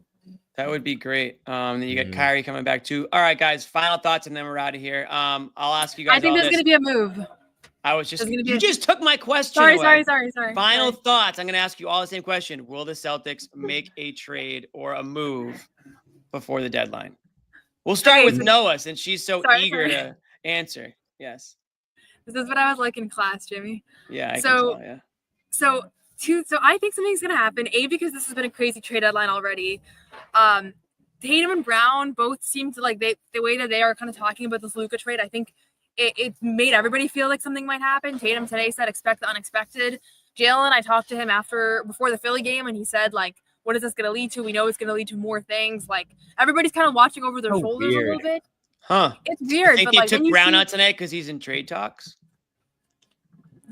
A: That would be great. Then you got Kyrie coming back too. All right, guys, final thoughts and then we're out of here. I'll ask you guys.
J: I think there's going to be a move.
A: You just took my question
J: Sorry.
A: Final thoughts. I'm going to ask you all the same question. Will the Celtics make a trade or a move before the deadline? We'll start with Noah since she's so eager to answer. Yes.
J: This is what I was like in class, Jimmy.
A: Yeah, I can tell, yeah.
J: So I think something's going to happen. Because this has been a crazy trade deadline already. Tatum and Brown both seem to the way that they are kind of talking about this Luka trade. I think it made everybody feel like something might happen. Tatum today said, expect the unexpected. Jalen, I talked to him before the Philly game, and he said, what is this going to lead to? We know it's going to lead to more things. Everybody's kind of watching over their shoulders a little bit.
A: Huh.
J: It's
A: I
J: weird,
A: think
J: but
A: they
J: like
A: took
J: when you
A: Brown
J: see,
A: out tonight because he's in trade talks.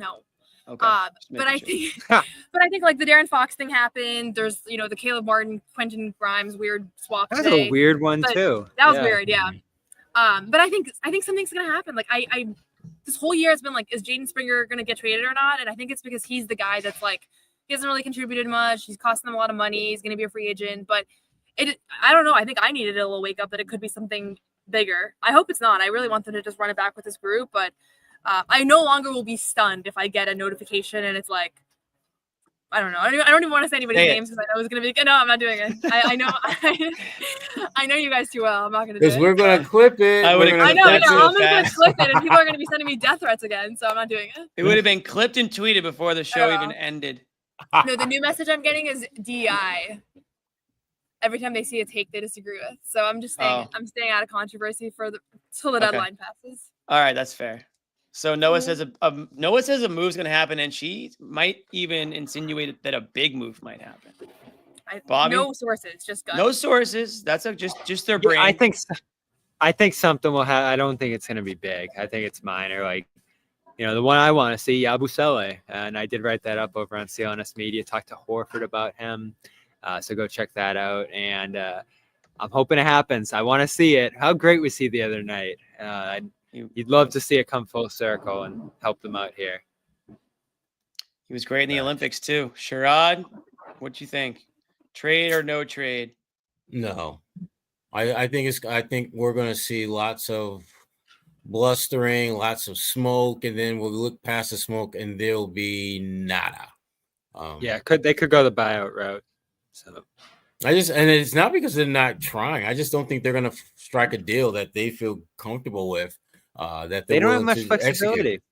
J: no.
A: Okay. Just
J: But
A: making
J: I
A: sure.
J: think, but I think like the Darren Fox thing happened. There's the Caleb Martin, Quentin Grimes weird swap
K: That's
J: today.
K: a weird one
J: But
K: too.
J: that was
K: Yeah.
J: weird, yeah. But I think something's gonna happen. Like I this whole year has been like, is Jaden Springer gonna get traded or not? And I think it's because he's the guy that's like, he hasn't really contributed much. He's costing them a lot of money. He's gonna be a free agent, but I don't know. I think I needed a little wake up that it could be something bigger. I hope it's not. I really want them to just run it back with this group, but I no longer will be stunned if I get a notification and it's like, I don't know. I don't even want to say anybody's names because I know it's gonna be. No, I'm not doing it. I know. I know you guys too well. I'm not gonna do it.
F: Because we're gonna clip it.
A: I would've
J: I know.
A: clipped that
J: I'm
A: so
J: gonna
A: fast.
J: clip it, and people are gonna be sending me death threats again. So I'm not doing it.
A: It would have been clipped and tweeted before the show even ended.
J: No, the new message I'm getting is DI. Every time they see a take they disagree with. So I'm just staying. I'm staying out of controversy till the deadline passes.
A: All right, that's fair. So Noah says a move's gonna happen, and she might even insinuate that a big move might happen. Bobby?
J: No sources, just gut.
A: No sources. That's just their brain.
K: I think something will happen. I don't think it's gonna be big. I think it's minor. Like, the one I want to see, Yabusele, and I did write that up over on CLNS Media. Talked to Horford about him, so go check that out. And I'm hoping it happens. I want to see it. How great we see the other night. You'd love to see it come full circle and help them out here.
A: He was great in the Olympics too. Sherrod, what you think? Trade or no trade?
F: No, I think we're gonna see lots of blustering, lots of smoke, and then we'll look past the smoke and there'll be nada.
K: They could go the buyout route. So
F: and it's not because they're not trying. I just don't think they're gonna strike a deal that they feel comfortable with. That
K: they don't have
F: willing
K: much
F: to
K: flexibility.
F: execute.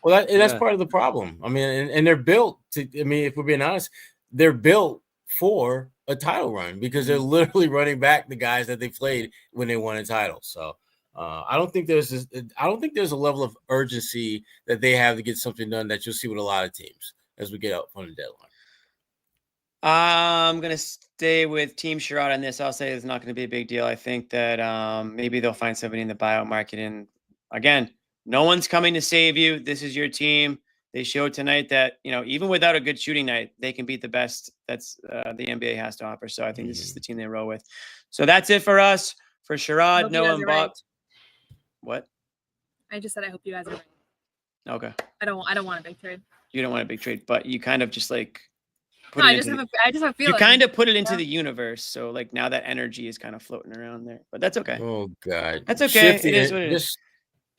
F: Well, that's part of the problem. I mean, and they're built to. I mean, if we're being honest, they're built for a title run because they're literally running back the guys that they played when they won a title. So I don't think there's a level of urgency that they have to get something done that you'll see with a lot of teams as we get up on the deadline.
A: I'm going to stay with Team Sherrod on this. I'll say it's not going to be a big deal. I think that maybe they'll find somebody in the buyout market. And again, no one's coming to save you. This is your team. They showed tonight that, even without a good shooting night, they can beat the best that's the NBA has to offer. So I think this is the team they roll with. So that's it for us. For Sherrod, Noah, and Bob. What?
J: I just said I hope you guys are right.
A: Okay.
J: I don't want a big trade.
A: You don't want a big trade, but you kind of just like
J: I just have a feeling.
A: You kind of put it into the universe. So like now that energy is kind of floating around there. But that's okay.
F: Oh God.
A: That's okay. It is what it is.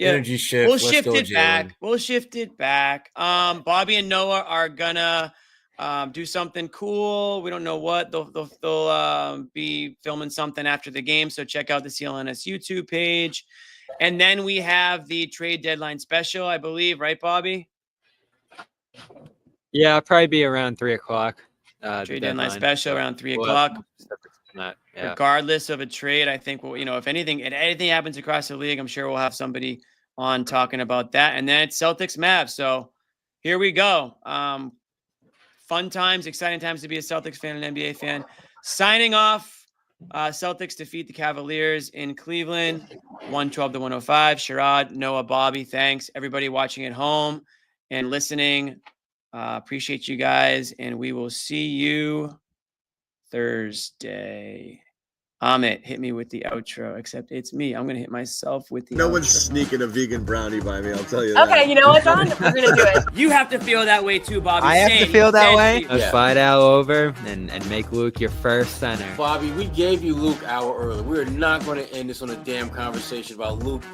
F: Energy shift.
A: We'll shift it back. We'll shift it back. Bobby and Noah are gonna do something cool. We don't know what. They'll be filming something after the game. So check out the CLNS YouTube page. And then we have the trade deadline special, I believe, right, Bobby?
K: Yeah, it'll probably be around 3:00.
A: Trade deadline special around 3:00.
K: Yeah.
A: Regardless of a trade, I think if anything happens across the league, I'm sure we'll have somebody on talking about that. And then it's Celtics Mavs. So here we go. Fun times, exciting times to be a Celtics fan, an NBA fan. Signing off. Celtics defeat the Cavaliers in Cleveland, 112-105. Sherrod, Noah, Bobby, thanks. Everybody watching at home and listening. Appreciate you guys, and we will see you Thursday. Amit, hit me with the outro, except it's me. I'm going to hit myself with the outro.
B: No one's sneaking a vegan brownie by me, I'll tell you that.
J: Okay, you know what, John? We're going to do it.
A: You have to feel that way too, Bobby.
K: I have to feel that way.
A: Yeah.
K: Let's fight out over and make Luke your first center.
F: Bobby, we gave you Luke hour early. We're not going to end this on a damn conversation about Luke